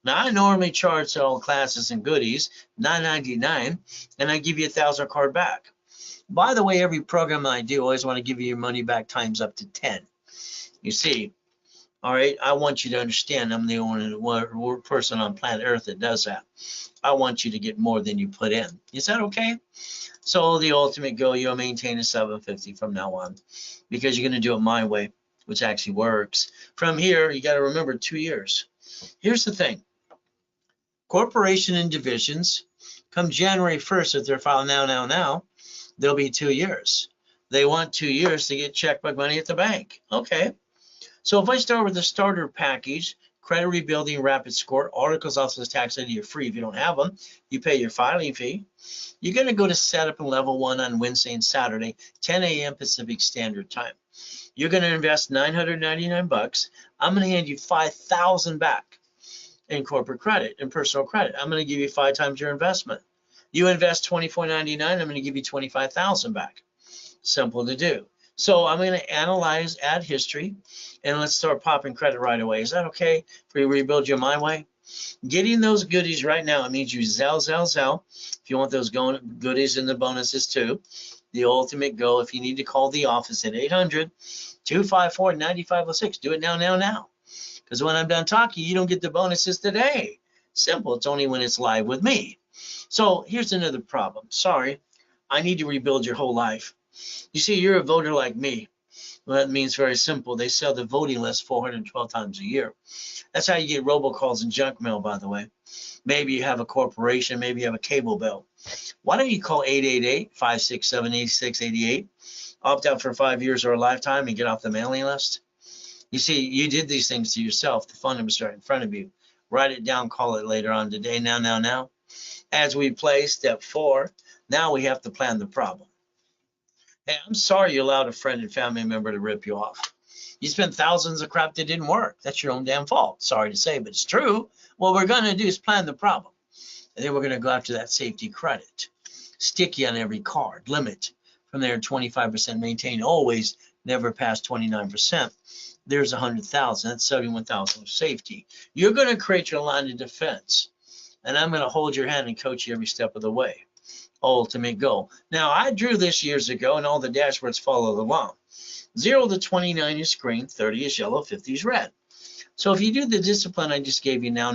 Now, I normally charge all classes and goodies $9.99, and I give you 1,000 card back. By the way, every program I do, I always want to give you your money back times up to 10. You see, all right, I want you to understand I'm the only person on planet Earth that does that. I want you to get more than you put in. Is that okay? So the ultimate goal, you'll maintain a 750 from now on because you're going to do it my way, which actually works. From here, you got to remember 2 years. Here's the thing. Corporation and divisions, come January 1st, if they're filed now, they'll be 2 years. They want 2 years to get checkbook money at the bank. Okay. So if I start with the starter package, credit rebuilding, rapid score, articles off the tax ID are free. If you don't have them, you pay your filing fee. You're going to go to setup in level 1 on Wednesday and Saturday, 10 a.m. Pacific Standard Time. You're going to invest $999. I'm going to hand you $5,000 back in corporate credit and personal credit. I'm going to give you 5 times your investment. You invest $24.99, I'm going to give you $25,000 back. Simple to do. So I'm going to analyze, add history, and let's start popping credit right away. Is that okay if we rebuild you my way? Getting those goodies right now, it means you zell. If you want those goodies and the bonuses too. The ultimate goal, if you need to call the office at 800-254-9506. Do it now. Because when I'm done talking, you don't get the bonuses today. Simple. It's only when it's live with me. So here's another problem. Sorry, I need to rebuild your whole life. You see, you're a voter like me. Well, that means very simple. They sell the voting list 412 times a year. That's how you get robocalls and junk mail, by the way. Maybe you have a corporation, maybe you have a cable bill. Why don't you call 888-567-8688, opt out for 5 years or a lifetime and get off the mailing list? You see, you did these things to yourself. The phone number's right in front of you. Write it down, call it later on today. Now. As we play step 4, now we have to plan the problem. Hey, I'm sorry you allowed a friend and family member to rip you off. You spent thousands of crap that didn't work. That's your own damn fault. Sorry to say, but it's true. What we're going to do is plan the problem. And then we're going to go after that safety credit. Sticky on every card. Limit. From there, 25% maintain. Always never past 29%. There's 100,000. That's 71,000 of safety. You're going to create your line of defense. And I'm going to hold your hand and coach you every step of the way. Ultimate goal. Now, I drew this years ago, and all the dashboards follow along. 0 to 29 is green, 30 is yellow, 50 is red. So if you do the discipline I just gave you now,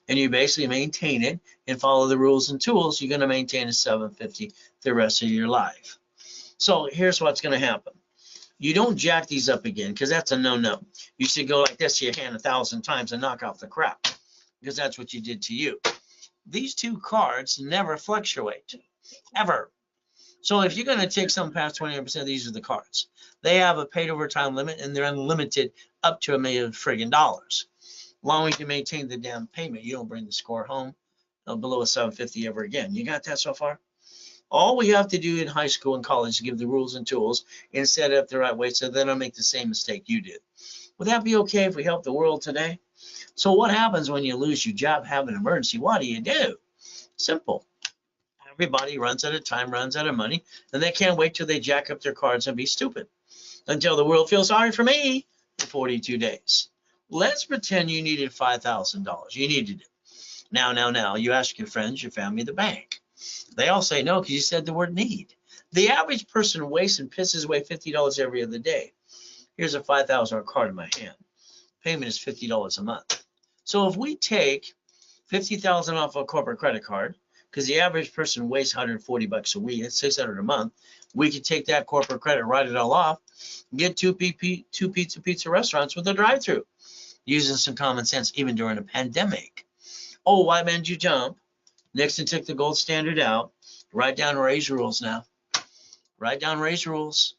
and you basically maintain it and follow the rules and tools, you're going to maintain a 750 the rest of your life. So here's what's going to happen. You don't jack these up again, because that's a no-no. You should go like this to your hand 1,000 times and knock off the crap, because that's what you did to you. These 2 cards never fluctuate, ever. So if you're going to take some past 28%, these are the cards. They have a paid overtime limit, and they're unlimited up to $1 million friggin' dollars. As long as you maintain the damn payment, you don't bring the score home below a 750 ever again. You got that so far? All we have to do in high school and college is give the rules and tools and set it up the right way so they don't make the same mistake you did. Would that be okay if we help the world today? So what happens when you lose your job, have an emergency? What do? Simple. Everybody runs out of time, runs out of money, and they can't wait till they jack up their cards and be stupid until the world feels sorry for me in 42 days. Let's pretend you needed $5,000. You needed it. Now. You ask your friends, your family, the bank. They all say no because you said the word need. The average person wastes and pisses away $50 every other day. Here's a $5,000 card in my hand. Payment is $50 a month. So if we take $50,000 off a corporate credit card, because the average person wastes 140 bucks a week. It's 600 a month. We could take that corporate credit, write it all off, get two pizza restaurants with a drive-through, using some common sense even during a pandemic. Oh, why did you jump? Nixon took the gold standard out. Write down raise rules now. Write down raise rules.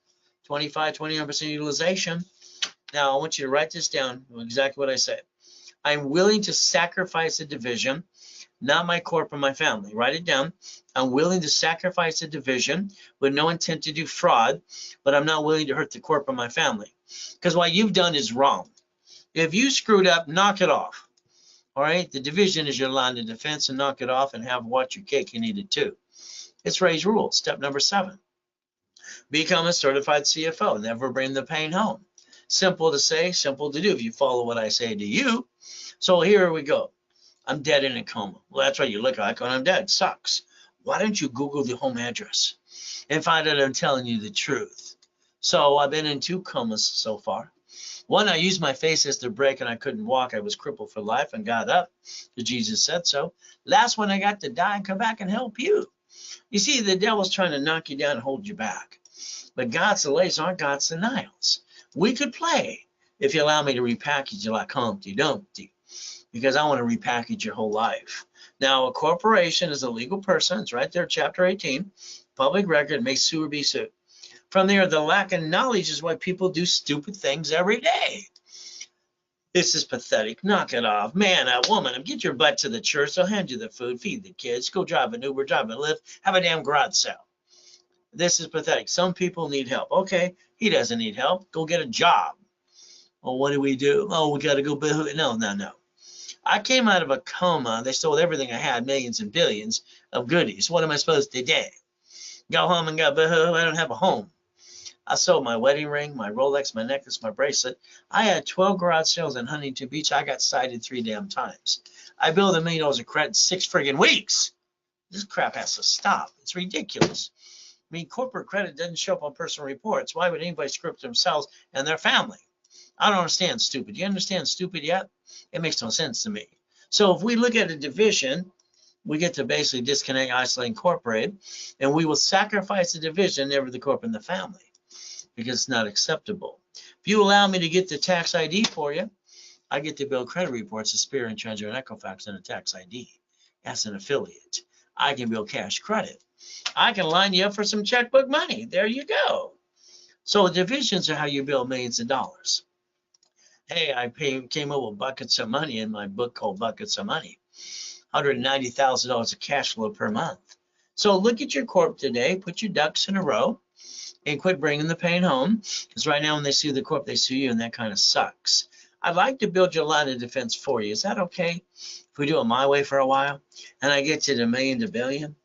29% utilization. Now, I want you to write this down, exactly what I said. I'm willing to sacrifice a division, not my corp and my family. Write it down. I'm willing to sacrifice a division with no intent to do fraud, but I'm not willing to hurt the corp and my family. Because what you've done is wrong. If you screwed up, knock it off. All right? The division is your line of defense, and knock it off and have what your cake and eat it too. It's raise rules. Step number 7. Become a certified CFO. Never bring the pain home. Simple to say, simple to do if you follow what I say to you. So here we go. I'm dead in a coma. Well, that's what you look like when I'm dead. Sucks. Why don't you Google the home address and find out I'm telling you the truth? So I've been in 2 comas so far. One, I used my face as the brake and I couldn't walk. I was crippled for life and got up because Jesus said so. Last one, I got to die and come back and help you. You see, the devil's trying to knock you down and hold you back. But God's delays aren't God's denials. We could play if you allow me to repackage you like Humpty Dumpty, because I want to repackage your whole life. Now, a corporation is a legal person. It's right there, Chapter 18. Public record, may sue or be sued. From there, the lack of knowledge is why people do stupid things every day. This is pathetic. Knock it off. Man, woman, get your butt to the church. They'll hand you the food, feed the kids, go drive an Uber, drive a Lyft, have a damn garage sale. This is pathetic. Some people need help. Okay, he doesn't need help. Go get a job. Well, what do we do? Oh, we got to go. No. I came out of a coma. They stole everything I had, millions and billions of goodies. What am I supposed to do? Go home and go, boo-hoo, I don't have a home. I sold my wedding ring, my Rolex, my necklace, my bracelet. I had 12 garage sales in Huntington Beach. I got cited 3 damn times. I billed $1 million of credit in 6 friggin' weeks. This crap has to stop. It's ridiculous. I mean, corporate credit doesn't show up on personal reports. Why would anybody script themselves and their family? I don't understand stupid. You understand stupid yet? It makes no sense to me. So if we look at a division, we get to basically disconnect, isolate, incorporate, and we will sacrifice the division, never the corp and the family, because it's not acceptable. If you allow me to get the tax ID for you, I get to build credit reports, a Spirit, and Treasure, and Equifax, and a tax ID. That's an affiliate. I can build cash credit. I can line you up for some checkbook money. There you go. So divisions are how you build millions of dollars. Hey, I came up with buckets of money in my book called Buckets of Money. $190,000 of cash flow per month. So look at your corp today, put your ducks in a row, and quit bringing the pain home. Because right now when they sue the corp, they sue you, and that kind of sucks. I'd like to build your line of defense for you. Is that okay if we do it my way for a while? And I get to the million to billion?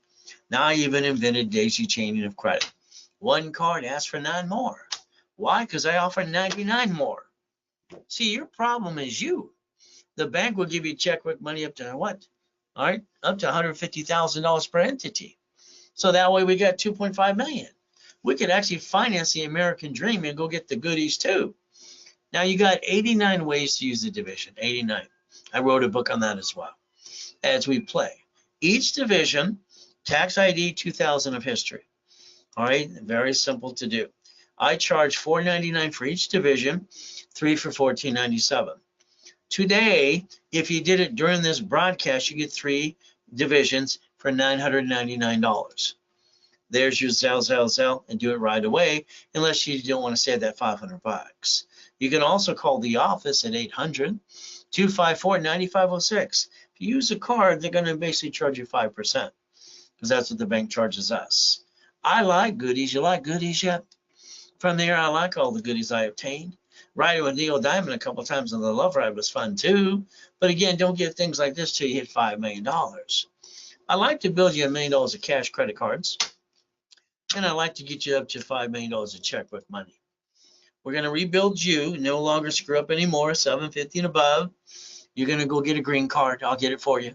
Now I even invented daisy chaining of credit. 1 card asks for 9 more. Why? Because I offer 99 more. See, your problem is you. The bank will give you checkbook money up to what? All right, up to $150,000 per entity. So that way we got 2.5 million. We could actually finance the American dream and go get the goodies too. Now you got 89 ways to use the division, 89. I wrote a book on that as well. As we play. Each division, tax ID 2000 of history. All right, very simple to do. I charge $4.99 for each division, 3 for $14.97. Today, if you did it during this broadcast, you get 3 divisions for $999. There's your Zelle, and do it right away, unless you don't want to save that 500 bucks. You can also call the office at 800-254-9506. If you use a card, they're going to basically charge you 5%, because that's what the bank charges us. I like goodies. You like goodies yet? From there, I like all the goodies I obtained. Riding with Neil Diamond a couple times on the Love Ride was fun too. But again, don't get things like this till you hit $5 million. I like to build you $1 million of cash credit cards. And I like to get you up to $5 million of checkbook money. We're going to rebuild you, no longer screw up anymore, 750 and above. You're going to go get a green card. I'll get it for you.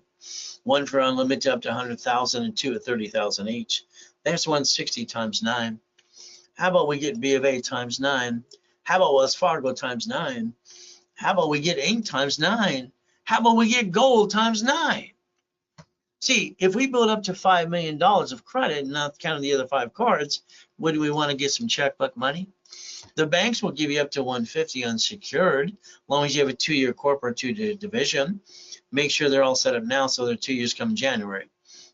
1 for unlimited up to 100,000 and 2 at 30,000 each. There's 160 times 9. How about we get B of A times 9? How about Wells Fargo times 9? How about we get Inc. times 9? How about we get gold times 9? See, if we build up to $5 million of credit, not counting the other 5 cards, would we want to get some checkbook money? The banks will give you up to 150 unsecured, as long as you have a 2-year corporate 2-year division. Make sure they're all set up now so they're 2 years come January.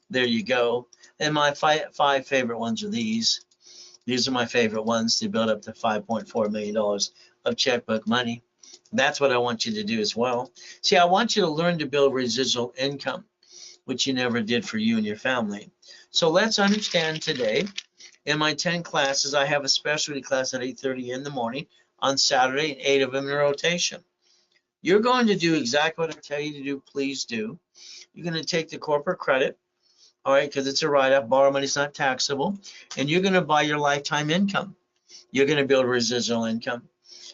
There you go. And my 5 favorite ones are these. These are my favorite ones to build up to $5.4 million of checkbook money. That's what I want you to do as well. See, I want you to learn to build residual income, which you never did for you and your family. So let's understand today. In my 10 classes, I have a specialty class at 8:30 in the morning on Saturday, and 8 of them in rotation. You're going to do exactly what I tell you to do. Please do. You're going to take the corporate credit, all right, because it's a write-off. Borrow money is not taxable. And you're going to buy your lifetime income. You're going to build residual income.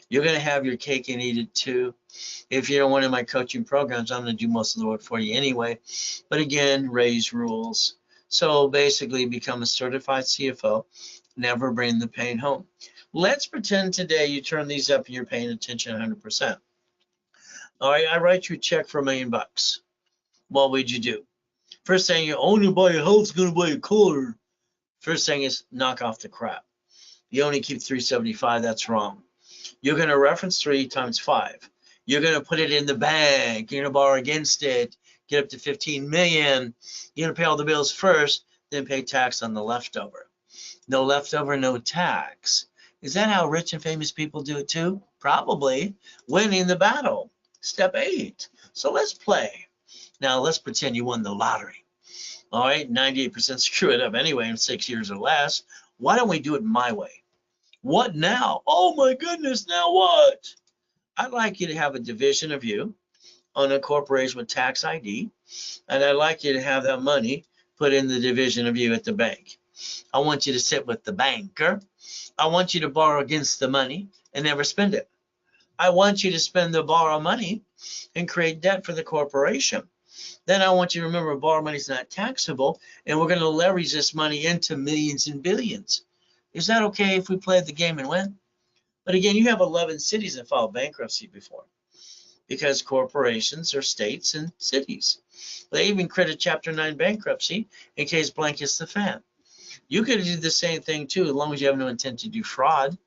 You're going to have your cake and eat it too. If you're in one of my coaching programs, I'm going to do most of the work for you anyway. But again, raise rules. So basically become a certified CFO. Never bring the pain home. Let's pretend today you turn these up and you're paying attention 100%. All right, I write you a check for $1 million. What would you do? First thing, you only buy a house, going to buy a car. First thing is knock off the crap. You only keep 375. That's wrong. You're going to reference 3 times 5. You're going to put it in the bank. You're going to borrow against it. Get up to 15 million. You're going to pay all the bills first, then pay tax on the leftover. No leftover, no tax. Is that how rich and famous people do it too? Probably. Winning the battle. Step 8. So let's play. Now let's pretend you won the lottery. All right, 98% screw it up anyway in 6 years or less. Why don't we do it my way? What now? Oh my goodness, now what? I'd like you to have a division of you on a corporation with tax ID, and I'd like you to have that money put in the division of you at the bank. I want you to sit with the banker. I want you to borrow against the money and never spend it. I want you to spend the borrow money and create debt for the corporation. Then I want you to remember borrow money is not taxable, and we're going to leverage this money into millions and billions. Is that okay if we play the game and win? But again, you have 11 cities that filed bankruptcy before, because corporations are states and cities. They even created Chapter 9 bankruptcy in case blank hits the fan. You could do the same thing too, as long as you have no intent to do fraud.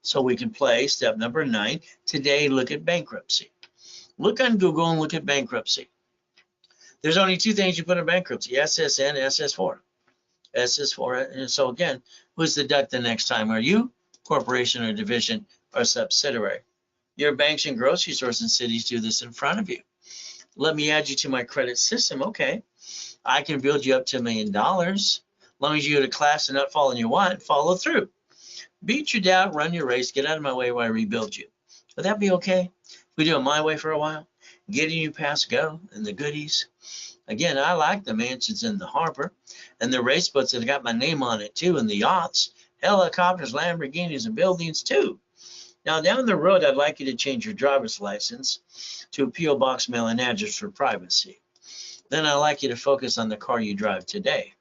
So we can play step number 9. Today, look at bankruptcy. Look on Google and look at bankruptcy. There's only 2 things you put in bankruptcy: SSN, SS4. SS4. And so again, who's the duck the next time? Are you corporation or division or subsidiary? Your banks and grocery stores and cities do this in front of you. Let me add you to my credit system. Okay, I can build you up to $1 million. As long as you go to class and not fall in your want, follow through. Beat your doubt, run your race, get out of my way while I rebuild you. Would that be okay? We do it my way for a while, getting you past go and the goodies. Again, I like the mansions in the harbor and the race boats that got my name on it too, and the yachts, helicopters, Lamborghinis, and buildings too. Now down the road, I'd like you to change your driver's license to a P.O. Box mailing address for privacy. Then I'd like you to focus on the car you drive today.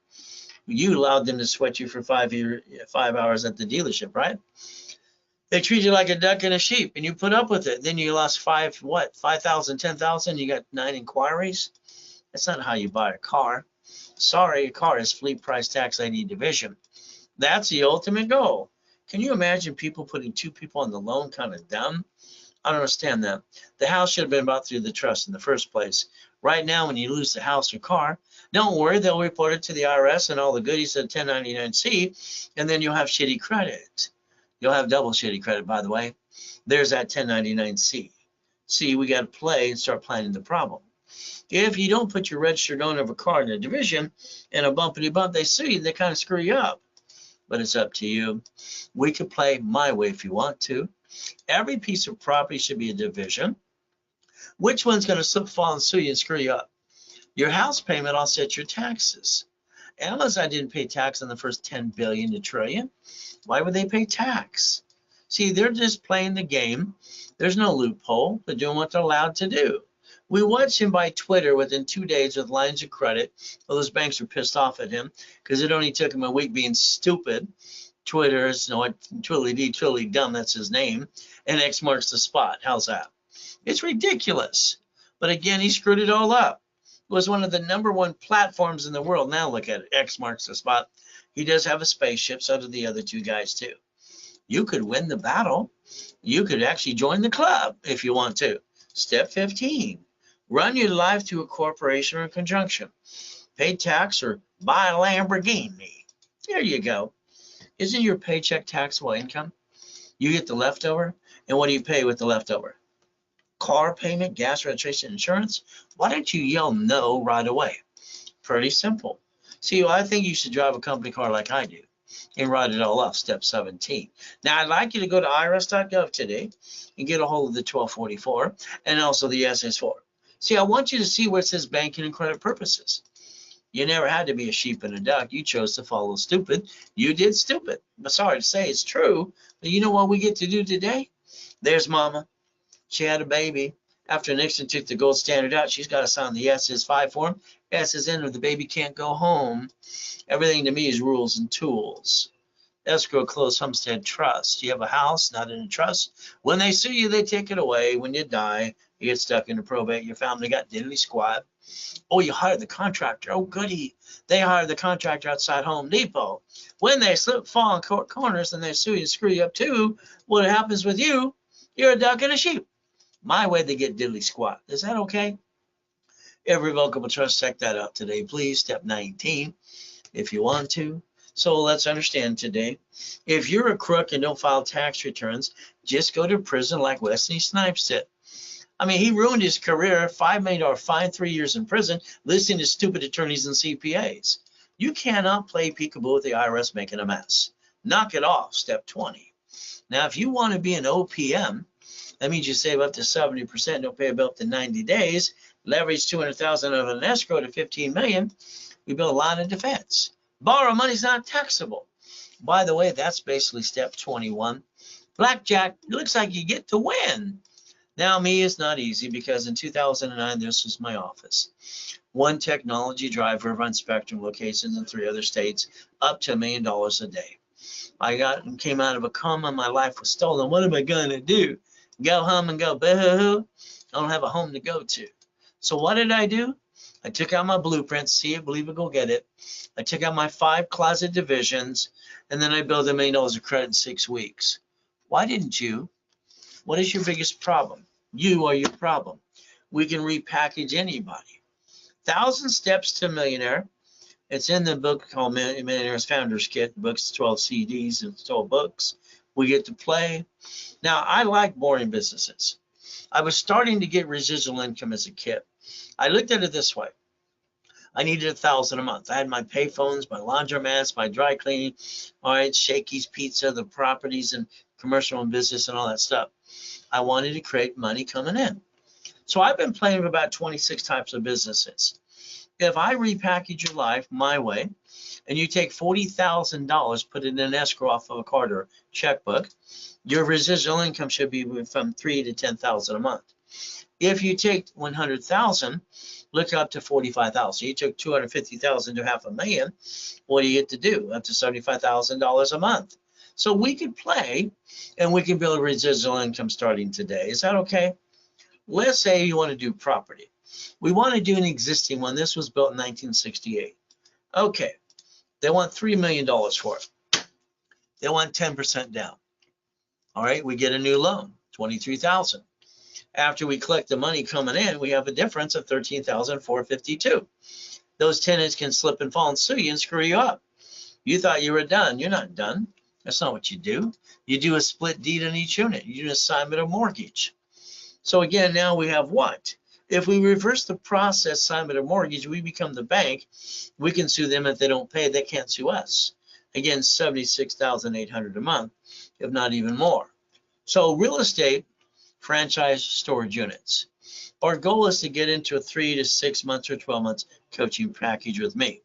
You allowed them to sweat you for 5 hours at the dealership, right? They treat you like a duck and a sheep, and you put up with it. Then you lost 5,000, 10,000. You got 9 inquiries. That's not how you buy a car. Sorry, a car is fleet price tax ID division. That's the ultimate goal. Can you imagine people putting 2 people on the loan? Kind of dumb. I don't understand that. The house should have been bought through the trust in the first place. Right now, when you lose the house or car, don't worry, they'll report it to the IRS and all the goodies at 1099-C, and then you'll have shitty credit. You'll have double shitty credit, by the way. There's that 1099-C. See, we got to play and start planning the problem. If you don't put your registered owner of a car in a division and a bumpity bump, they sue you, they kind of screw you up. But it's up to you. We could play my way if you want to. Every piece of property should be a division. Which one's going to slip, fall, and sue you and screw you up? Your house payment offsets your taxes. Amazon didn't pay tax on the first 10 billion to trillion. Why would they pay tax? See, they're just playing the game. There's no loophole. They're doing what they're allowed to do. We watched him buy Twitter within 2 days with lines of credit. Well, those banks were pissed off at him because it only took him a week being stupid. Twitter is, Twilly dumb, that's his name. And X marks the spot. How's that? It's ridiculous. But again, he screwed it all up. was one of the #1 platforms in the world. Now look at it. X marks the spot. He does have a spaceship, so do the other two guys too. You could win the battle. You could actually join the club if you want to. Step 15, run your life through a corporation or conjunction. Pay tax or buy a Lamborghini. There you go. Isn't your paycheck taxable income? You get the leftover, and what do you pay with the leftover? Car payment, gas, registration, insurance? Why don't you yell no right away? Pretty simple. See, I think you should drive a company car like I do and write it all off. Step 17. Now, I'd like you to go to irs.gov today and get a hold of the 1244 and also the SS4. See, I want you to see where it says banking and credit purposes. You never had to be a sheep and a duck. You chose to follow stupid. You did stupid. I'm sorry to say it's true, but you know what we get to do today? There's Mama. She had a baby. After Nixon took the gold standard out, she's got to sign the SS5 form. S is in or the baby can't go home. Everything to me is rules and tools. Escrow, close, homestead, trust. You have a house, not in a trust. When they sue you, they take it away. When you die, you get stuck into probate. Your family got diddly squat. Oh, you hired the contractor. Oh, goody. They hired the contractor outside Home Depot. When they slip, fall in court corners, and they sue you and screw you up too, what happens with you? You're a duck and a sheep. My way, they get diddly squat. Is that okay? Irrevocable trust, check that out today, please. Step 19, if you want to. So let's understand today. If you're a crook and don't file tax returns, just go to prison like Wesley Snipes did. I mean, he ruined his career, $5 million fine, 3 years in prison, listening to stupid attorneys and CPAs. You cannot play peekaboo with the IRS making a mess. Knock it off, step 20. Now, if you want to be an OPM, that means you save up to 70%, don't pay a bill up to 90 days, leverage 200,000 of an escrow to 15 million. We build a line of defense. Borrow money's not taxable. By the way, that's basically step 21. Blackjack, looks like you get to win. Now, me is not easy because in 2009, this was my office. One technology driver runs Spectrum locations in 3 other states, up to $1 million a day. I came out of a coma. My life was stolen. What am I going to do? Go home and go, boo-hoo-hoo. I don't have a home to go to. So what did I do? I took out my blueprint, see it, believe it, go get it. I took out my 5 closet divisions, and then I built $1 million of credit in 6 weeks. Why didn't you? What is your biggest problem? You are your problem. We can repackage anybody. 1,000 Steps to Millionaire. It's in the book called Millionaire's Founders Kit. The book's 12 CDs and 12 books. We get to play. Now, I like boring businesses. I was starting to get residual income as a kid. I looked at it this way. I needed $1,000 a month. I had my payphones, my laundromats, my dry cleaning, all right, Shakey's Pizza, the properties and commercial and business and all that stuff. I wanted to create money coming in. So I've been playing with about 26 types of businesses. If I repackage your life my way, and you take $40,000, put it in an escrow off of a card or checkbook, your residual income should be from $3,000 to $10,000 a month. If you take 100,000, look up to 45,000. You took 250,000 to $500,000. What do you get to do? Up to $75,000 a month. So we could play, and we can build a residual income starting today. Is that okay? Let's say you want to do property. We want to do an existing one. This was built in 1968. Okay. They want $3 million for it. They want 10% down. All right, we get a new loan, $23,000. After we collect the money coming in, we have a difference of $13,452. Those tenants can slip and fall and sue you and screw you up. You thought you were done. You're not done. That's not what you do. You do a split deed on each unit. You do an assignment of mortgage. So again, now we have what? If we reverse the process, assignment of mortgage, we become the bank. We can sue them if they don't pay. They can't sue us. Again, $76,800 a month, if not even more. So real estate, franchise storage units. Our goal is to get into a 3 to 6 months or 12 months coaching package with me.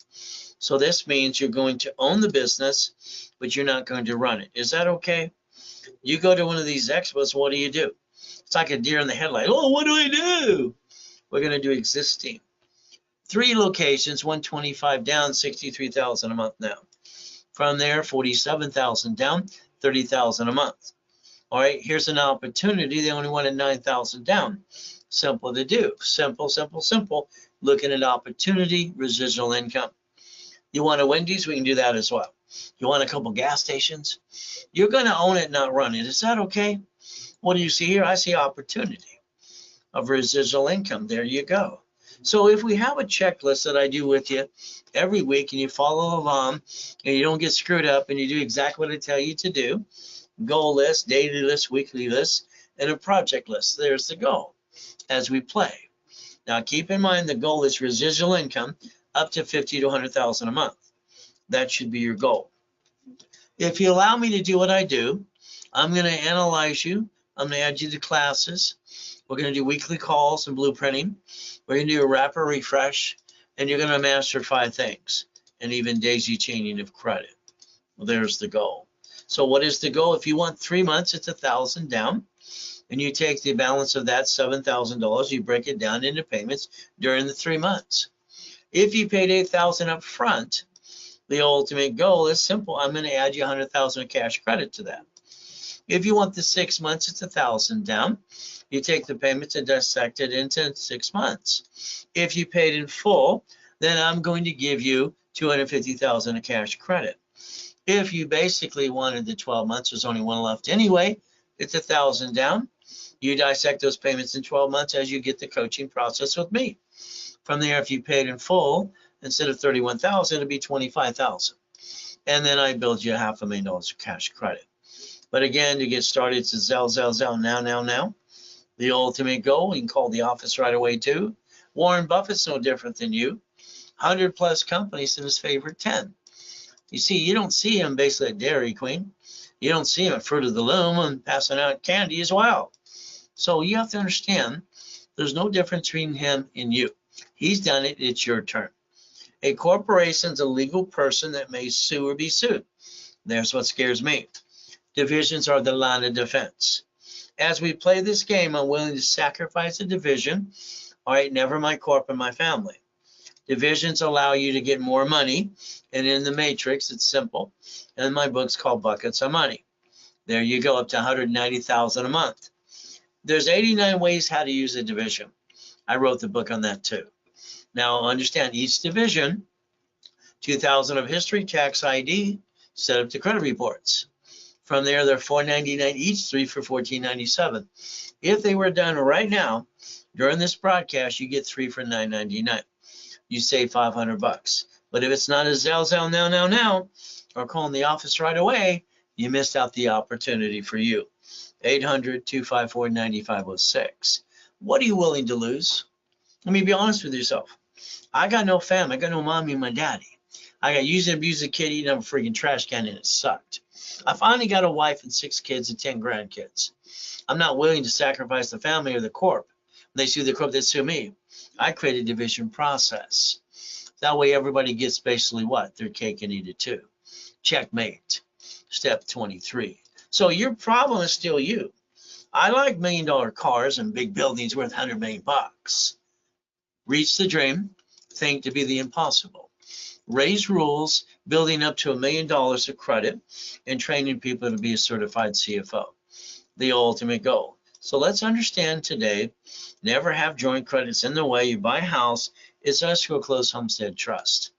So this means you're going to own the business, but you're not going to run it. Is that okay? You go to one of these expos, what do? It's like a deer in the headlight. Oh, what do I do? We're going to do existing. 3 locations, 125 down, 63,000 a month now. From there, 47,000 down, 30,000 a month. All right, here's an opportunity. They only wanted 9,000 down. Simple to do. Simple, simple, simple. looking at opportunity, residual income. You want a Wendy's? We can do that as well. You want a couple gas stations? You're going to own it, not run it. Is that okay? What do you see here? I see opportunity of residual income. There you go. So if we have a checklist that I do with you every week and you follow along and you don't get screwed up and you do exactly what I tell you to do, goal list, daily list, weekly list, and a project list. There's the goal as we play. Now keep in mind the goal is residual income up to 50 to 100,000 a month. That should be your goal. If you allow me to do what I do, I'm going to analyze you. I'm going to add you to classes. We're going to do weekly calls and blueprinting. We're going to do a wrapper refresh, and you're going to master 5 things, and even daisy chaining of credit. Well, there's the goal. So what is the goal? If you want 3 months, it's 1,000 down, and you take the balance of that $7,000, you break it down into payments during the 3 months. If you paid $8,000 up front, the ultimate goal is simple. I'm going to add you $100,000 of cash credit to that. If you want the 6 months, it's 1,000 down. You take the payments and dissect it into 6 months. If you paid in full, then I'm going to give you $250,000 of cash credit. If you basically wanted the 12 months, there's only one left anyway, it's 1,000 down. You dissect those payments in 12 months as you get the coaching process with me. From there, if you paid in full, instead of 31,000, it'd be 25,000. And then I build you $500,000 of cash credit. But again, to get started, it's a Zell, now. The ultimate goal, you can call the office right away too. Warren Buffett's no different than you. 100 plus companies in his favorite 10. You see, you don't see him basically at Dairy Queen. You don't see him at Fruit of the Loom and passing out candy as well. So you have to understand there's no difference between him and you. He's done it, it's your turn. A corporation's a legal person that may sue or be sued. There's what scares me. Divisions are the line of defense. As we play this game, I'm willing to sacrifice a division. All right, never my corp and my family. Divisions allow you to get more money. And in the matrix, it's simple. And my book's called Buckets of Money. There you go, up to 190,000 a month. There's 89 ways how to use a division. I wrote the book on that too. Now understand each division, 2,000 of history, tax ID, set up the credit reports. From there, they're $4.99 each, 3 for $14.97. If they were done right now, during this broadcast, you get 3 for $9.99. You save $500. But if it's not a Zell now, or calling the office right away, you missed out the opportunity for you. 800-254-9506. What are you willing to lose? Let me be honest with yourself. I got no family. I got no mommy and my daddy. I got used and abused a kid eating up a freaking trash can, and it sucked. I finally got a wife and 6 kids and 10 grandkids. I'm not willing to sacrifice the family or the corp. When they sue the corp, they sue me. I created a division process. That way everybody gets basically what? Their cake and eat it too. Checkmate. Step 23. So your problem is still you. I like $1 million cars and big buildings worth $100 million. Reach the dream. Think to be the impossible. Raise rules, building up to $1 million of credit, and training people to be a certified CFO. The ultimate goal. So let's understand today, never have joint credits in the way. You buy a house, it's escrow, closed homestead trust.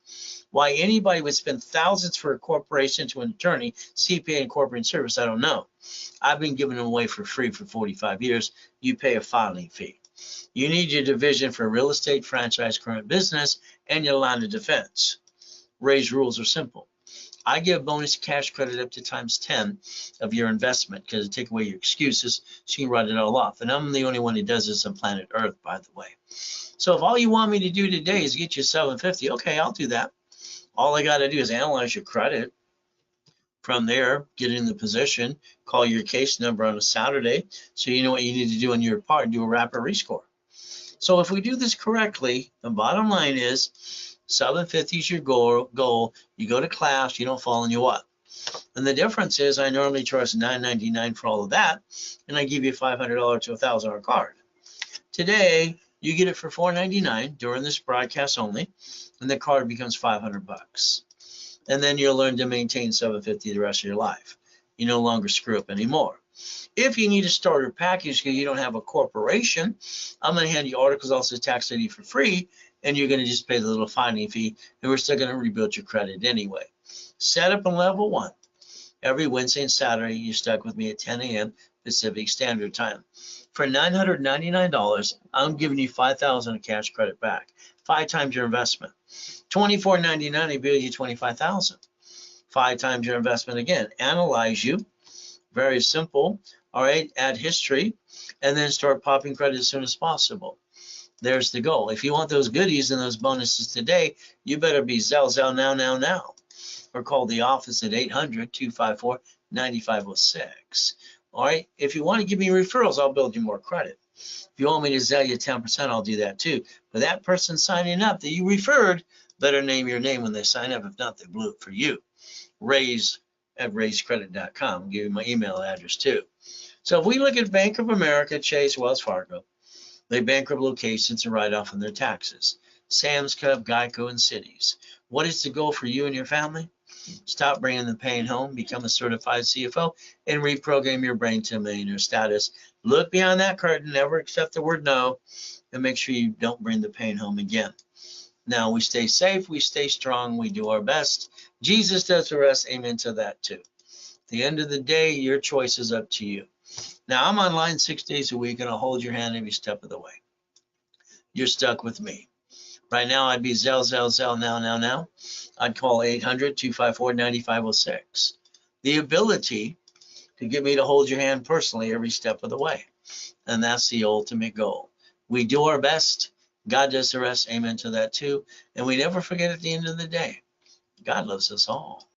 Why anybody would spend thousands for a corporation to an attorney, CPA, and corporate service, I don't know. I've been giving them away for free for 45 years. You pay a filing fee. You need your division for real estate, franchise, current business, and your line of defense. Raise rules are simple. I give bonus cash credit up to times 10 of your investment because it take away your excuses so you can write it all off. And I'm the only one who does this on planet Earth, by the way. So if all you want me to do today is get you $750, okay, I'll do that. All I got to do is analyze your credit. From there, get in the position, call your case number on a Saturday so you know what you need to do on your part and do a rapid rescore. So if we do this correctly, the bottom line is $750 is your goal. You go to class, you don't fall, and you what? And the difference is I normally charge $9.99 for all of that, and I give you $500 to $1,000 card. Today, you get it for $4.99 during this broadcast only, and the card becomes $500. And then you'll learn to maintain $750 the rest of your life. You no longer screw up anymore. If you need a starter package because you don't have a corporation, I'm going to hand you articles, also tax ID for free, and you're going to just pay the little fining fee, and we're still going to rebuild your credit anyway. Set up in level 1. Every Wednesday and Saturday, you're stuck with me at 10 a.m. Pacific Standard Time. For $999, I'm giving you $5,000 of cash credit back, 5 times your investment. $24.99, I bill you $25,000, 5 times your investment again. Analyze you, very simple. All right, add history, and then start popping credit as soon as possible. There's the goal. If you want those goodies and those bonuses today, you better be Zell now. Or call the office at 800-254-9506. All right. If you want to give me referrals, I'll build you more credit. If you want me to Zell you 10%, I'll do that too. But that person signing up that you referred better name your name when they sign up. If not, they blew it for you. Raise@raisecredit.com. I'll give you my email address too. So if we look at Bank of America, Chase, Wells Fargo, they bankrupt locations and write off on their taxes. Sam's Club, Geico, and Cities. What is the goal for you and your family? Stop bringing the pain home, become a certified CFO, and reprogram your brain to millionaire status. Look behind that curtain, never accept the word no, and make sure you don't bring the pain home again. Now, we stay safe, we stay strong, we do our best. Jesus does the rest. Amen to that too. At the end of the day, your choice is up to you. Now, I'm online 6 days a week, and I'll hold your hand every step of the way. You're stuck with me. Right now, I'd be Zell now. I'd call 800-254-9506. The ability to get me to hold your hand personally every step of the way. And that's the ultimate goal. We do our best. God does the rest. Amen to that too. And we never forget at the end of the day, God loves us all.